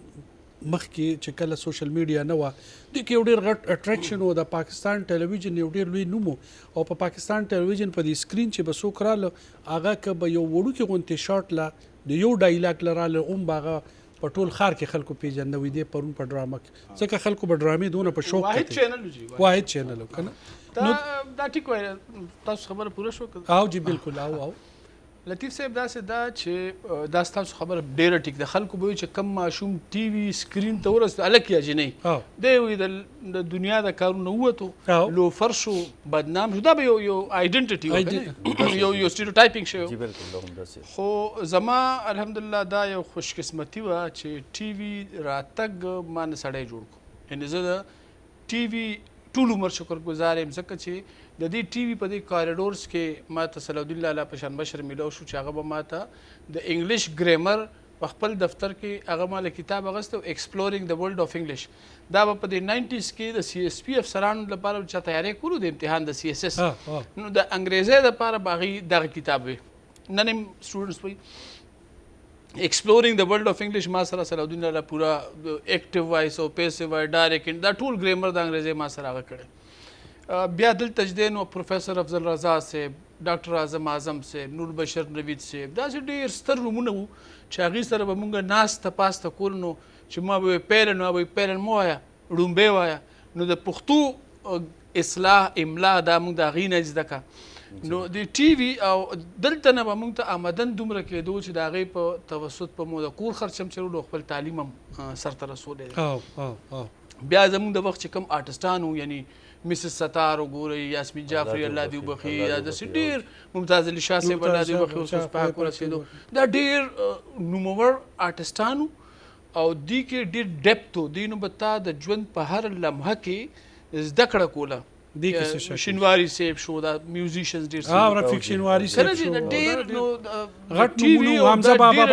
Speaker 4: مخکې چې کله سوشل میډیا نه وه دې کې یو ډېر غټ اټریکشن و د پاکستان ټلویزیون یو ډېر لوی نوم او په پاکستان ټلویزیون په دې سکرین چې به څوک راله هغه که به یو وړوکې غوندې شاټ له د یو ډایلاګ له راله هم به هغه په ټول ښار کې خلکو پیژنده وي دی پرون په ډرامه کې ځکه خلکو به ډرامې دونه په شوق واحد چینل و که نه
Speaker 6: دا ټیک وایي تاسو خبره پوره شو
Speaker 4: او جی بالکل او
Speaker 6: لطیف صاحب داسې دا چې دا ستاسو خبره ډېره ټیک ده خلکو به وایي چې کم ماشوم ټي وي سکرین ته ورسېد هلک یا جنۍ دی وایي د دنیا د کارونه ووتو لوفر شو بدنام شو دا به یو آیډنټټي یو سټیریوټایپینګ شوی خو زما الحمدلله دا یو خوش قسمتي وه چې ټي وي راتګ ما نه سړی جوړ کړو یعنې زه د ټي وي ټول عمر شکر ګزار یم ځکه چې د دې ټي وي په دې کاریډورس کې ما ته صلاح الدین لالا پشان بشر میلو شو چې هغه به ما ته د انګلیش ګریمر په خپل دفتر کې هغه ما له کتاب اغوستی ایکسپلورینګ د ورلډ اف انګلیش دا به په د 90s کې د سی ایس پي افسرانو لپاره چې تیاری کولو د امتحان د سی ایس ایس نو د انګریزۍ لپاره به هغې دغه کتاب وي نن هم سټوډنټس وایي ایکسپلورینګ د ورلډ اف انګلیش ما سره صلاح الدین لالا پوره ایکټیو وایس او پیسیو وایس ډایرکټ دا ټول ګریمر د انګریزۍ ما سره هغه کړی بیا دلته چې دی نو پروفیسر افضل رضا صاحب ډاکټر اعظم صاحب نور بشر نوید صاحب داسې ډېر ستر رومونه وو چې هغې سره به مونږ ناسته پاسته کول نو چې ما به پیلن نو به پیلن مو وایه ړومبی وایه نو د پښتو اصلاح املا دا مونږ د هغې نه زده که نو د ټي وي او دلته نه به مونږ ته آمدن دومره کېدو چې د هغې په توسط په مو د کور خرچ هم چلولو خپل تعلیم هم سرته رسولی دی بیا زمونږ د وخت چې کوم آرټسټان وو یعنی مسز ستار وګورئ یاسمین جعفري الله دې وبخي یا داسې ډېر ممتاز علي شاه صاحب الله دې وبخي اوس پاک ورسېدو دا ډېر نومور آرټسټان او دوی کې ډېر ډیپت و دوی نو به تا د ژوند په هر لمحه کې زده کړه کوله شینواري صاحب شو دا میوزیشنز ډېر
Speaker 4: رفیق شینواري صاحب شو
Speaker 6: ډېر نو
Speaker 4: غټ نومونه حمزه بابا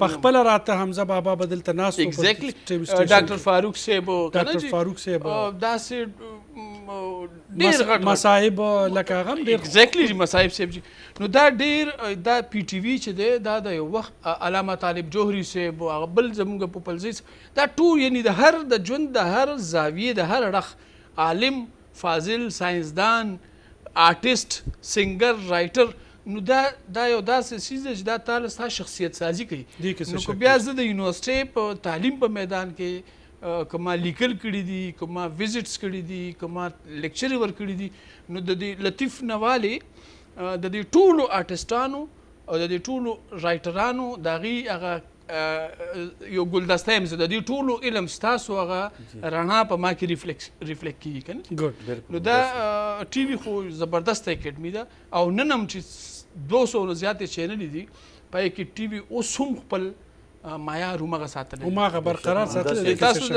Speaker 4: په خپله راته حمزه بابا به دلته ناست
Speaker 6: ایگزیکټلی ډاکټر فاروق صاحب
Speaker 4: ډاکټر فاروق صاحب
Speaker 6: داسې ډېر غټ
Speaker 4: مصاحب لکه هغه هم ډېر
Speaker 6: ایگزیکټلی مصاحب صاحب جي نو دا ډېر دا پی ټي وي چې دی دا د یو وخت علامه طالب جوهري صاحب او هغه بل زموږ په پلزۍ دا ټول یعنی د هر د ژوند د هر زاویې د هر اړخ عالم فاضل ساینسدان آرټسټ سنگر رایټر نو دا یو داسې څیز دی چې دا تاله ستا شخصیت سازي کوي نو که بیا زه د یونیورسټۍ په تعلیم په میدان کې که ما لیکل کړي دي که ما وزټس کړي دي که ما لیکچرې ورکړي دي نو د دې لطیف نوالې د دې ټولو آرټسټانو او د دې ټولو رایټرانو د هغې هغه یو ګلدسته یم زه د دې ټولو علم ستاسو هغه رڼا په ما کې ریفلیکټ کېږي که نه نو دا ټي وي خو زبردسته اکیډمي ده او نن هم چې 200 نه زیاتې چینلې دي په هغې کې ټي وي اوس هم خپل معیار همغه ساتلی
Speaker 4: هماغه برقرار ساتلی
Speaker 6: تاسو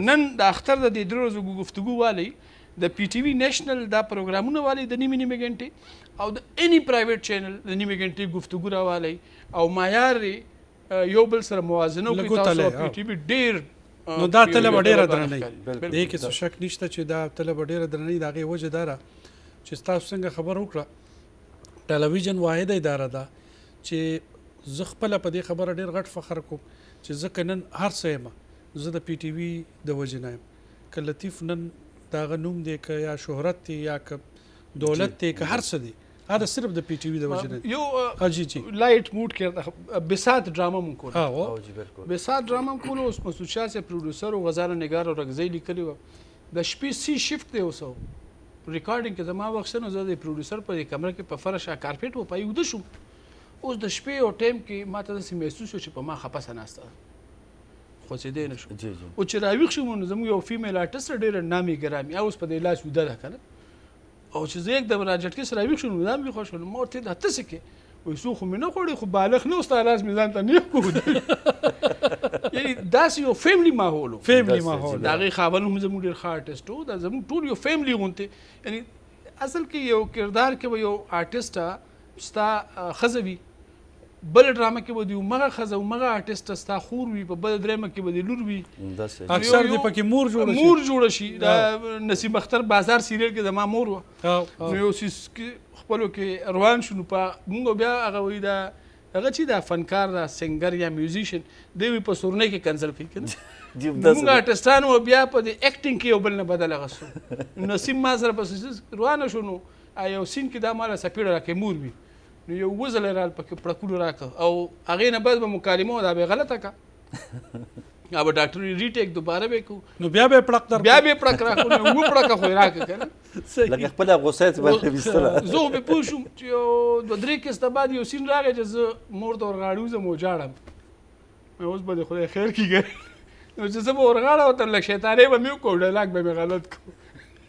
Speaker 6: نن د اختر د دې 3 ورځو گفتگو والی د پی ټي وي نیشنل دا پروګرامونه والی د نیمې غنټې او د اني پرایویټ چینل د نیمې غنټې گفتگو راوالی او معیار یو بل سره موازنه وکړي تاسو پی ټي وي ډېر
Speaker 4: نو دا طلب ډېره درنۍ دې کې څه شک نشته چې دا طلب ډېره درنۍ د هغې وجه دا ده چې تاسو څنګه خبر وکړه ټلویزیون واحده اداره ده چې زه خپله په دې خبره ډېر غټ فخر کوم چې زه که نن هر څه یم زه د پی ټي وي د وجې نه یم که لطیف نن د هغه نوم دی که یا شهرت دی یا که دولت دی که هر څه دی هذا صرف د پی ټي وي د وجې نه
Speaker 6: یو
Speaker 4: جی جی
Speaker 6: لایټ موډ کې بسات ډرامه مون کوله بسات ډرامه مون کوله اوس مسعود شاه صاحب پروډوسر او غزاله نگار او رغزی لیکلی و د شپې سی شفت دی اوسو ریکارډینګ کې زما وخت نه زه د پروډوسر په کمره کې په فرش کارپیټ و پای ود شو اوس د شپې او ټایم کې ما ته داسې محسوس شو چې په ما خپسه ناسته خوځېدی نه شو او چې راویښ شوم نو زموږ یو فیمیل آرټسټ ډېره نامي ګرامي اوس په دې لاس وده ده که نه او چې زه یک دم راجټکې سره راویښ شوم نو دا مې خوښ شول ما ورته دا ته څه کې وایي څو خو مې نه غواړې خو بالغ نه ستا لاس مې ځان ته نیغ کړو یعنی داسې یو فیملی ماحول و د هغې خاوند هم زموږ ډېر ښه آرټسټ و دا زموږ ټول یو فیملی غوندې یعنی اصل کې یو کردار کې به یو آرټسټه ستا ښځه وي بل ډرامه کې به د همغه ښځه همغه آرټسټ ستا خور وي په بل درېیمه کې به د لور وي
Speaker 4: اکثر دې پکې مور
Speaker 6: جوړه شي د نسیم اختر بازار سیریل کې زما مور وه نو یو څیز کې خپلو کې روان شو نو په مونږ بیا هغه وایي دا هغه چې دا فنکار دا سنګر یا میوزیشن دی وي په سورنۍ کې کنسل کوي که نه مونږ آرټسټان وو بیا په د اکټینګ کې یو بل نه بدل اغوستو نسیم ما سره پس روانه شو نو یو سین کې دا ماله سپېړه راکړې مور وي نو یو وزل رال پکې پړکولو راکړه او هغې نه بعد به مکالمه دا به غلطه کړه अब डॉक्टर रीटेक दोबारा به کو
Speaker 4: نو بیا به پړک در
Speaker 6: بیا به پړک راکو نو و پړک خو راکه کنه
Speaker 5: لکه خپل غوسه ته باندې وستله
Speaker 6: زه به پوښوم چې د درې کې ست بعد یو سین راغی چې زه مور ته ورغاړو زه مو جاړم مې اوس به خدای خیر کیږي نو چې زه به ورغاړم او تر لک شیطانې به مې کو ډایلاګ به مې غلط کو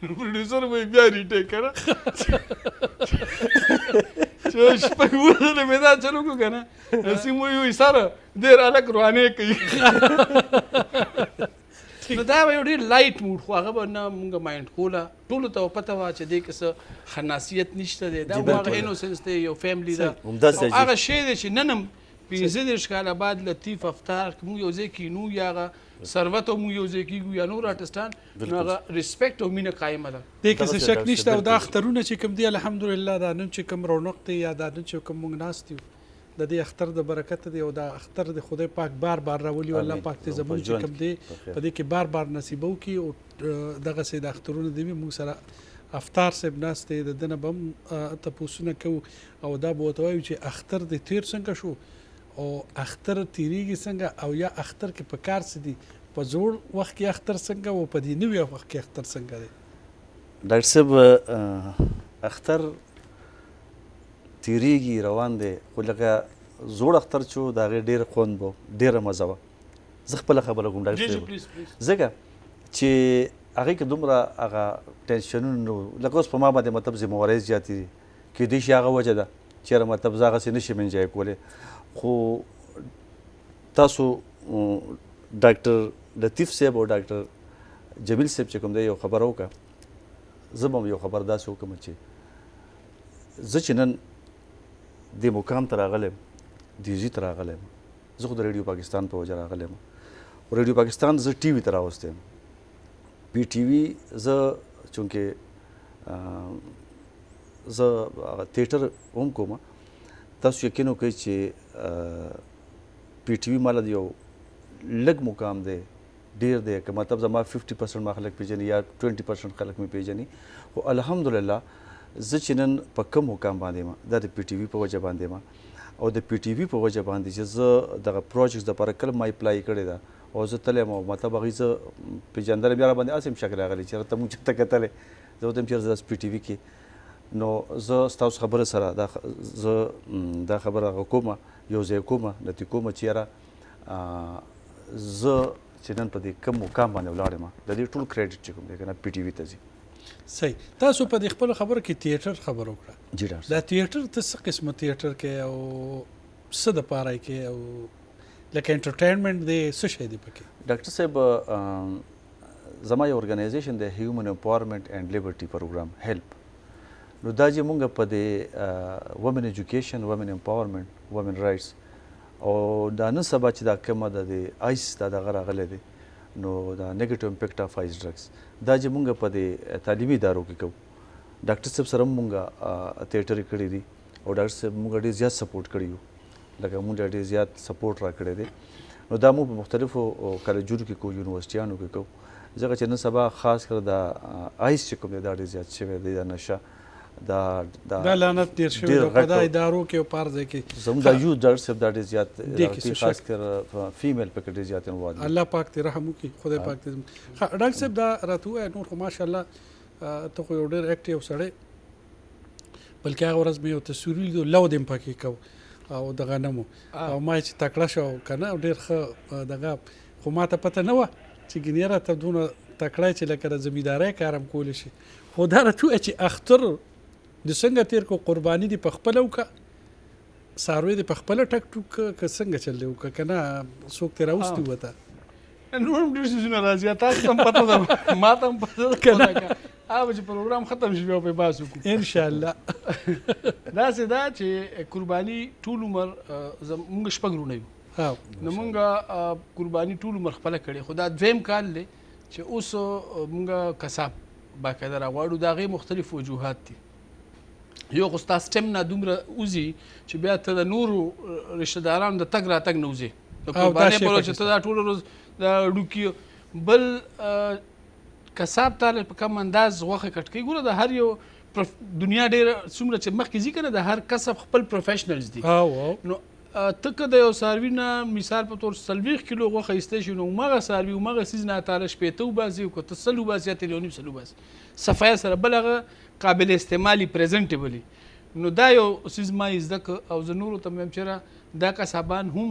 Speaker 6: پروډوسر به بیا ریټیک کړه چې شپږ ورځې مې دا چلو کو کنه سیم یو ایساره ډېر الګ روانه کوي نو دا یو ډېر لایټ موډ خو هغه به نه مونږ مایند کوله ټولو ته پته وه چې دې کې څه خناسیت نشته دی دا هغه انوسنس دی یو فیملی ده هغه شی دی چې نن هم پنځه دېرش کاله بعد لطیف افطار که مونږ یو ځای کینو یا هغه ثروت هم یو ځای کېږو یا نور آرټسټان نو هغه ریسپیکټ او مینه قایمه ده
Speaker 4: دې کې څه شک نشته او دا اخترونه چې کوم دی الحمدلله دا نن چې کوم رونق دی یا دا نن چې کوم موږ ناست یو د دې اختر د برکت دی او دا اختر د خدای پاک بار بار راولي او الله پاک ته زموږ چې کوم دی په دې کې بار بار نصیب وکړي او دغسې د اخترونه دی موږ سره افطار صاحب ناست دی د دنه به هم تپوسونه کوو او دا به ورته وایو چې اختر د تیر څنګه شو او اختر تیریږي څنګه او یا اختر کې په کار څه دي په زوړ وخت کې اختر څنګه او په دې نوي وخت کې اختر څنګه دی
Speaker 5: ډاکټر صاحب اختر تیریږي روان دی خو لکه زوړ اختر چې د هغې ډېر خوند به ډېره مزه وه زه خپله خبره کوم ډاکټر صاحب ځکه چې هغې کې دومره هغه ټینشنونه نه وو لکه اوس په ما باندې مطلب ذمهوارۍ زیاتې دي کیدای شي هغه وجه ده چېرې مطلب زه هغسې نه شم انجوی کولی خو تاسو ډاکټر لطیف صاحب او ډاکټر جمیل صاحب چې کوم دی یو خبره وکړه زه به هم یو خبر داسې وکړم چې زه چې نن دې مقام ته راغلی یم ډیزي ته راغلی یم زه خو د ریډیو پاکستان په وجه راغلی یم خو ریډیو پاکستان زه ټي وي ته راوستی یم پی ټي وي زه چونکې زه هغه تیټر هم کوم تاسو یقین وکړئ چې پی ټي وي ماله یو لږ مقام دی ډېر دی که مطلب زما 50% ما خلک پیژني یا 20% خلک مې پیژني خو الحمدلله زه چې نن په کم مقام باندې یم دا د پی ټي وي په وجه باندې یم او د پی ټي وي په وجه باندې چې زه دغه پروجیکټس دپاره کله ما اپلای کړې ده او زه تللی یم او مطلب هغوی زه پېژندلی بیا راباندې هسې هم شک راغلی چې راته مونږ چېرته کتلی زه ورته یم چېرته داسې پی ټي وي کې نو زه ستاسو خبره سره زه دا خبره هغه کومه یو ځای کومه نتې کومه چې یاره زه چې نن په دې کم مقام باندې ولاړ یم د دې ټول کریډټ چې کوم دی که نه پی ټي وي ته ځي
Speaker 4: صحیح تاسو په دې خپلو خبرو کې تیټر خبره وکړه
Speaker 5: جی ډاکټر
Speaker 4: دا تیټر ته څه قسمه تیټر کې او څه دپاره یې کې او لکه انټرټینمنټ دی څه شی دی پکې
Speaker 5: ډاکټر صاحب زما یو ارګنایزیشن دی هیومن امپاورمنټ اینډ لیبرټي پروګرام هیلپ نو دا چې مونږ په دې ومن ایجوکیشن ومن امپاورمنټ ومن رایټس او دا نن سبا چې دا کومه ده د آیس دا دغه راغلی دی نو دا نیګیټیو امپیکټ اف آیس ډرګس دا چې مونږ په دې تعلیمي ادارو کې کوو ډاکټر صاحب سره هم مونږ تیټرې کړي دي او ډاکټر صاحب مونږ ډېر زیات سپورټ کړي یو لکه مونږ ډېر زیات سپورټ راکړی دی نو دا مونږ په مختلفو کالجونو کې کوو یونیورسټیانو کې کوو ځکه چې نن سبا خاص کر دا آیس چې کوم دی دا ډېر زیات شوی دی دا نشه دا
Speaker 4: لعنت ډېر شوی دی په دا ادارو کې او په هر ځای کې
Speaker 5: زموږ دا یوث ډاکټر صاحب دا ډېر زیات خاص کر فیمیل پکې ډېر زیات انوالو
Speaker 4: الله پاک دې رحم وکړي خدای پاک دې ډاکټر صاحب دا راته ووایه نور خو ماشاءالله ته خو یو ډېر اکټیو سړی بلکې هغه ورځ مې یو تصویر لیدو لو دې هم پکې کو او دغه نه مو او ما چې تکړه شو که نه ډېر ښه دغه خو ما ته پته نه وه چې ګینې راته دونه تکړه چې لکه د زمیندارۍ کار هم کولی شي خو دا راته ووایه چې اختر د څنګه تیر کو قرباني دې په خپله وکړه څاروی دې په خپله ټک ټوک که څنګه چل دی وکړه که نه څوک ترې راوستي وته
Speaker 6: نور هم ډېر څیزونه راځي تاسو ته هم پته ده ما ته هم پته ده هغه چې پروګرام ختم شي بیا په باسو کو
Speaker 4: ان شاء الله.
Speaker 6: داسې دا چې قرباني ټول عمر موږ شپږ وروڼه یو نو مونږ قرباني ټول عمر خپله کړې خو دا دویم کال دی چې اوس مونږ کساب باقاعده راغواړو د هغې مختلف وجوهات دي. یو خو ستا سټمنا دومره وځي چې بیا ته د نورو رشته دارانو د تګ راتګ نه وځې د قربانۍ په ورځ چې ته دا ټوله ورځ د ډوکي بل کساب ته په کم انداز غوښه کټ کوي. ګوره د هر یو دنیا ډېره څومره چې مخکې ځي که نه د هر کسب خپل پروفیشنلز دي. نو ته که د یو څاروي نه مثال په طور 40 کیلو غوښه ایستی شي نو همغه څاروي همغه څیز نه اتاره شپېته وباسي او که ته 100 وباسي یا 3.5 وباسي صفایه سره بل هغه قابل استعمالي پریزنټیبلي. نو دا یو څیز ما یې زده که او زه نورو ته مې هم چېرې دا کسابان هم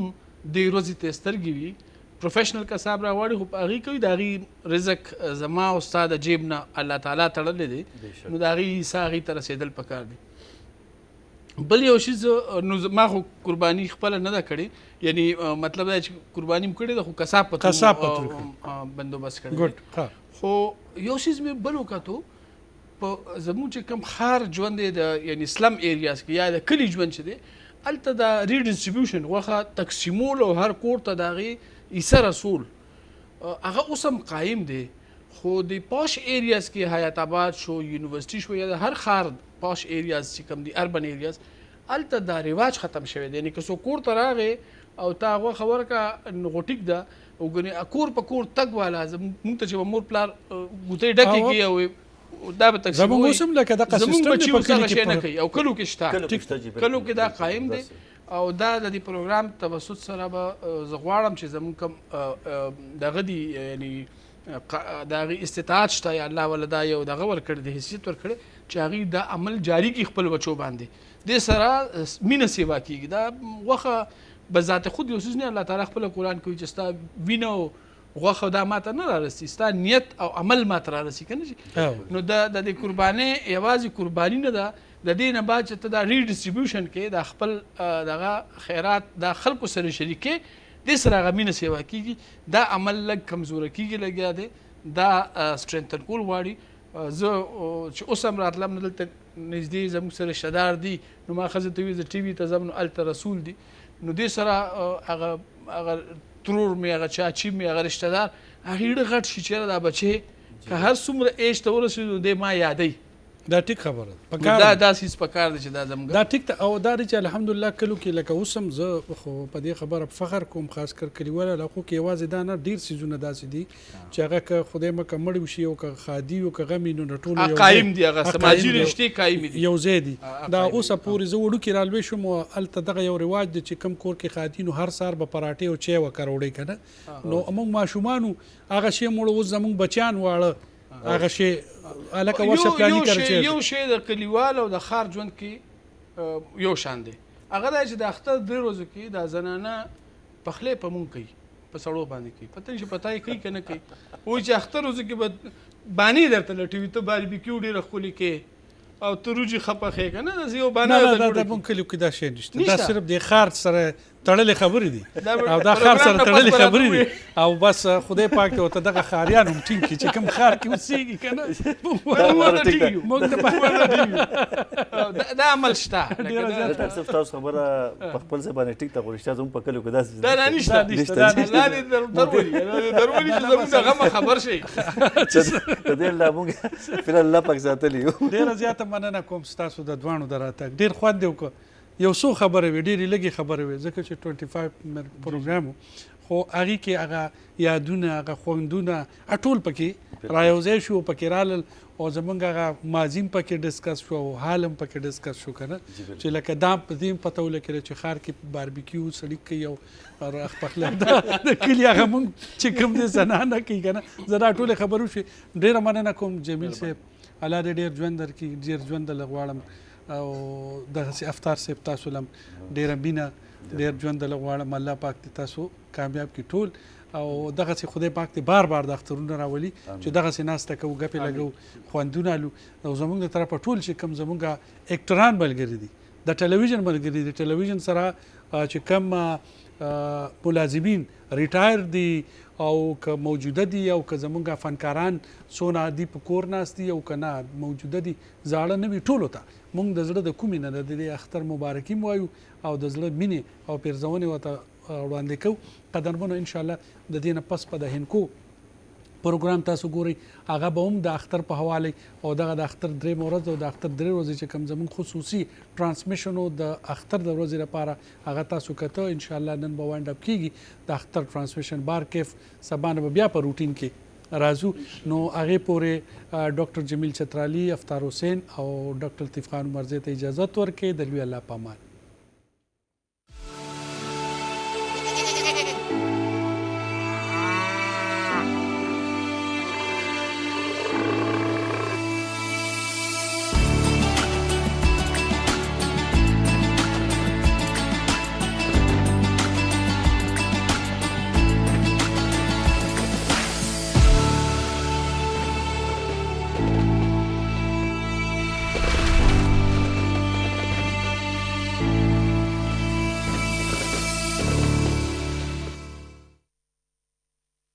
Speaker 6: دې ورځې ته سترګې وي پروفیشنل کساب راغواړي خو په هغې کوي د هغې رزق زما او ستا د جیب نه الله تعالی تړلی دی نو د هغې حصه هغې ته رسېدل پکار دی. بل یو شیز نو ما خو قرباني خپله نه ده کړې یعنی مطلب دا چې قرباني م کړې ده خو کساب په بندوبست کړی خو یو شیز مې بل وکتو په زموږ چې کوم ښار ژوند دی د یعنی سلم ایریاز کې یا د کلي ژوند چې دی هلته د ریډسټریبیوشن غوښه تقسیمول او هر کور ته د هغې حصه رسول هغه اوس هم قایم دی. خو د پاش ایریاز کې حیات آباد شو یونیورسټي شو یا د هر ښار پاش ایریاز چې کوم دي اربن ایریاز هلته دا رواج ختم شوی دی. یعنې که څوک کور ته راغې او تا غوښه ورکړه نو خو ټیک ده او ګنې کور په کور تګ والا مونږ ته چې به مور پلار ګوتۍ ډکې کړي او دا به تقسیموي زمونږ بچي اوس هغه شی نه کوي او کلو کې شته کلو کې دا قایم دی او دا د دې پروګرام توسط سره به زه غواړم چې زمونږ کوم دغه دي یعنی د هغې استطاعت شته یا الله والا دا یو دغه ورکړی د حیثیت ورکړی چې هغې دا عمل جاري کړي خپل بچو باندې دې سره مینه سیوا کېږي. دا غوښه به ذات خود یو څیز نه الله تعالی خپله قرآن کوي چې ستا وینه او غوښه دا ماته نه رارسي ستا نیت او عمل ماته رارسي که نه شي. نو د دې قربانۍ یوازې قرباني نه ده د دې نه بعد چې ته دا ریډسټریبیوشن کې دا خپل دغه خیرات دا خلکو سره شریکې دې سره هغه مینه سیوا کېږي. دا عمل لږ کمزوره کېږي لګیا دی دا سټرینتن کول غواړي. زه چې اوس هم راتلم نه دلته نږدې زموږ سره رشته دار دي نو ما ښځې ته وي زه ټي وي ته ځم نو هلته رسول دي نو دې سره هغه ترور مې هغه چاچي مې هغه رشته دار هغې ډېر غټ شي چېرې دا بچې که هر څومره ایج ته ورسېدو نو دی ما یادوي.
Speaker 4: دا ټیک خبره
Speaker 6: ده دا سیز پکار دی چې دا زموږ
Speaker 4: دا ټیک ته او دا دی چې الحمدلله کلو کې لکه اوس هم زه خو په دې خبره فخر کوم خاص کر کلیواله علاقو کې یوازې دا نه ډېر څیزونه داسې دي چې هغه که خدای مکه مړ وشي او که ښادي او که غم وي نو ټول
Speaker 6: قایم دي هغه سماجي رشتې قایم دي
Speaker 4: یو ځای دي. دا اوسه پورې زه وړوکې رالوی شوم او هلته دغه یو رواج دی چې کوم کور کې ښادي نو هر سهار به پراټې او چای وکړه وړی که نه نو موږ ماشومانو هغه شی مړ اوس زموږ بچیان واړه هغه شی الکه ورشه پلاني کړی
Speaker 6: یو شی د کلیوال او د ښار ژوند کې یو شان دی هغه دا چې د اختر 3 ورځو کې دا زنانه پخلی په مونږ کوي په سړو باندې کوي پته نشي پته یې کوي که نه کوي وایي چې اختر ورځو کې به بانې درته لټوي ته باربیکیو ډېره ښکلې کې او ته روجي ښه پخې که نه داسې یو بانه
Speaker 4: نه دا مونږ کلیو کې دا شی نشته دا صرف د ښار سره تړلې خبرې دي او دا ښار سره تړلې خبرې دي او بس خدای پاک ته ورته دغه ښاریان هم ټینګ کړي چې کوم ښار کې اوسېږي که نه
Speaker 6: موږ دا عمل شته.
Speaker 5: ډاکټر صاحب تاسو خبره په خپل ځای باندې ټیک ته خو رښتیا زموږ په کلیو کې داسې
Speaker 6: دا نشته الله دې درولي چې زموږ د غمه خبر شي
Speaker 5: د دې لا موږ فعلا الله پاک ساتلی یو.
Speaker 4: ډېره زیاته مننه کوم ستاسو د دواړو د راتګ ډېر خوند دی وکړه یو څو خبرې وې ډېرې لږې خبرې وې ځکه چې 25 پروګرام خو هغې کې هغه یادونه هغه خوندونه ټول پکې رایوځای شو پکې رالل او زمونږ هغه ماضي هم پکې ډسکس شو او حال هم پکې ډسکس شو که نه چې لکه دا په دې هم پته ولګېده چې ښار کې باربیکیو سړي کوي او پخلی د کلي هغه مونږ چې کوم دی زنانه کوي که نه زه دا ټولې خبرې وشوې. ډېره مننه کوم جمیل صاحب الله دې ډېر ژوند درکړي ډېر ژوند دله غواړم او دغسې افطار صاحب تاسو لم ډېره مینه ډېر ژوند دله غواړم الله پاک دې تاسو کامیاب کړي ټول او دغسې خدای پاک دې بار بار د اخترونه راولي چې دغسې ناسته کوو ګپې لګو خوندونه الو او زموږ د طرفه ټول چې کوم زموږ اکټران ملګري دي د ټلویزیون ملګري د ټلویزیون سره چې کم ملازمین ریټایر دي او که موجوده دي او که زمونږ فنکاران څونه دي په کور ناست دي او که نه موجوده دي زاړه نه وي ټولو ته موږ د زړه د کومې نه د دې اختر مبارکي م وایو او د زړه مینې او پیرزونې ورته وړاندې کوو. قدرمنو انشاءالله د دې نه پس په د هندکو پروګرام تاسو ګورئ هغه به هم د اختر په حواله او دغه د اختر 3 ورځ او د اختر 3 ورځې چې کوم زموږ خصوصي ټرانسمیشن او د اختر د ورځې لپاره هغه تاسو کته ان شاء الله نن به وایند اپ کیږي د اختر ټرانسمیشن بار کیف سبانه بیا په روټین کې راځو نو هغه پورې ډاکټر جمیل چترالی افطار حسین او ډاکټر لطیف خان مرزي ته اجازه ورکړي د لوی الله پامان.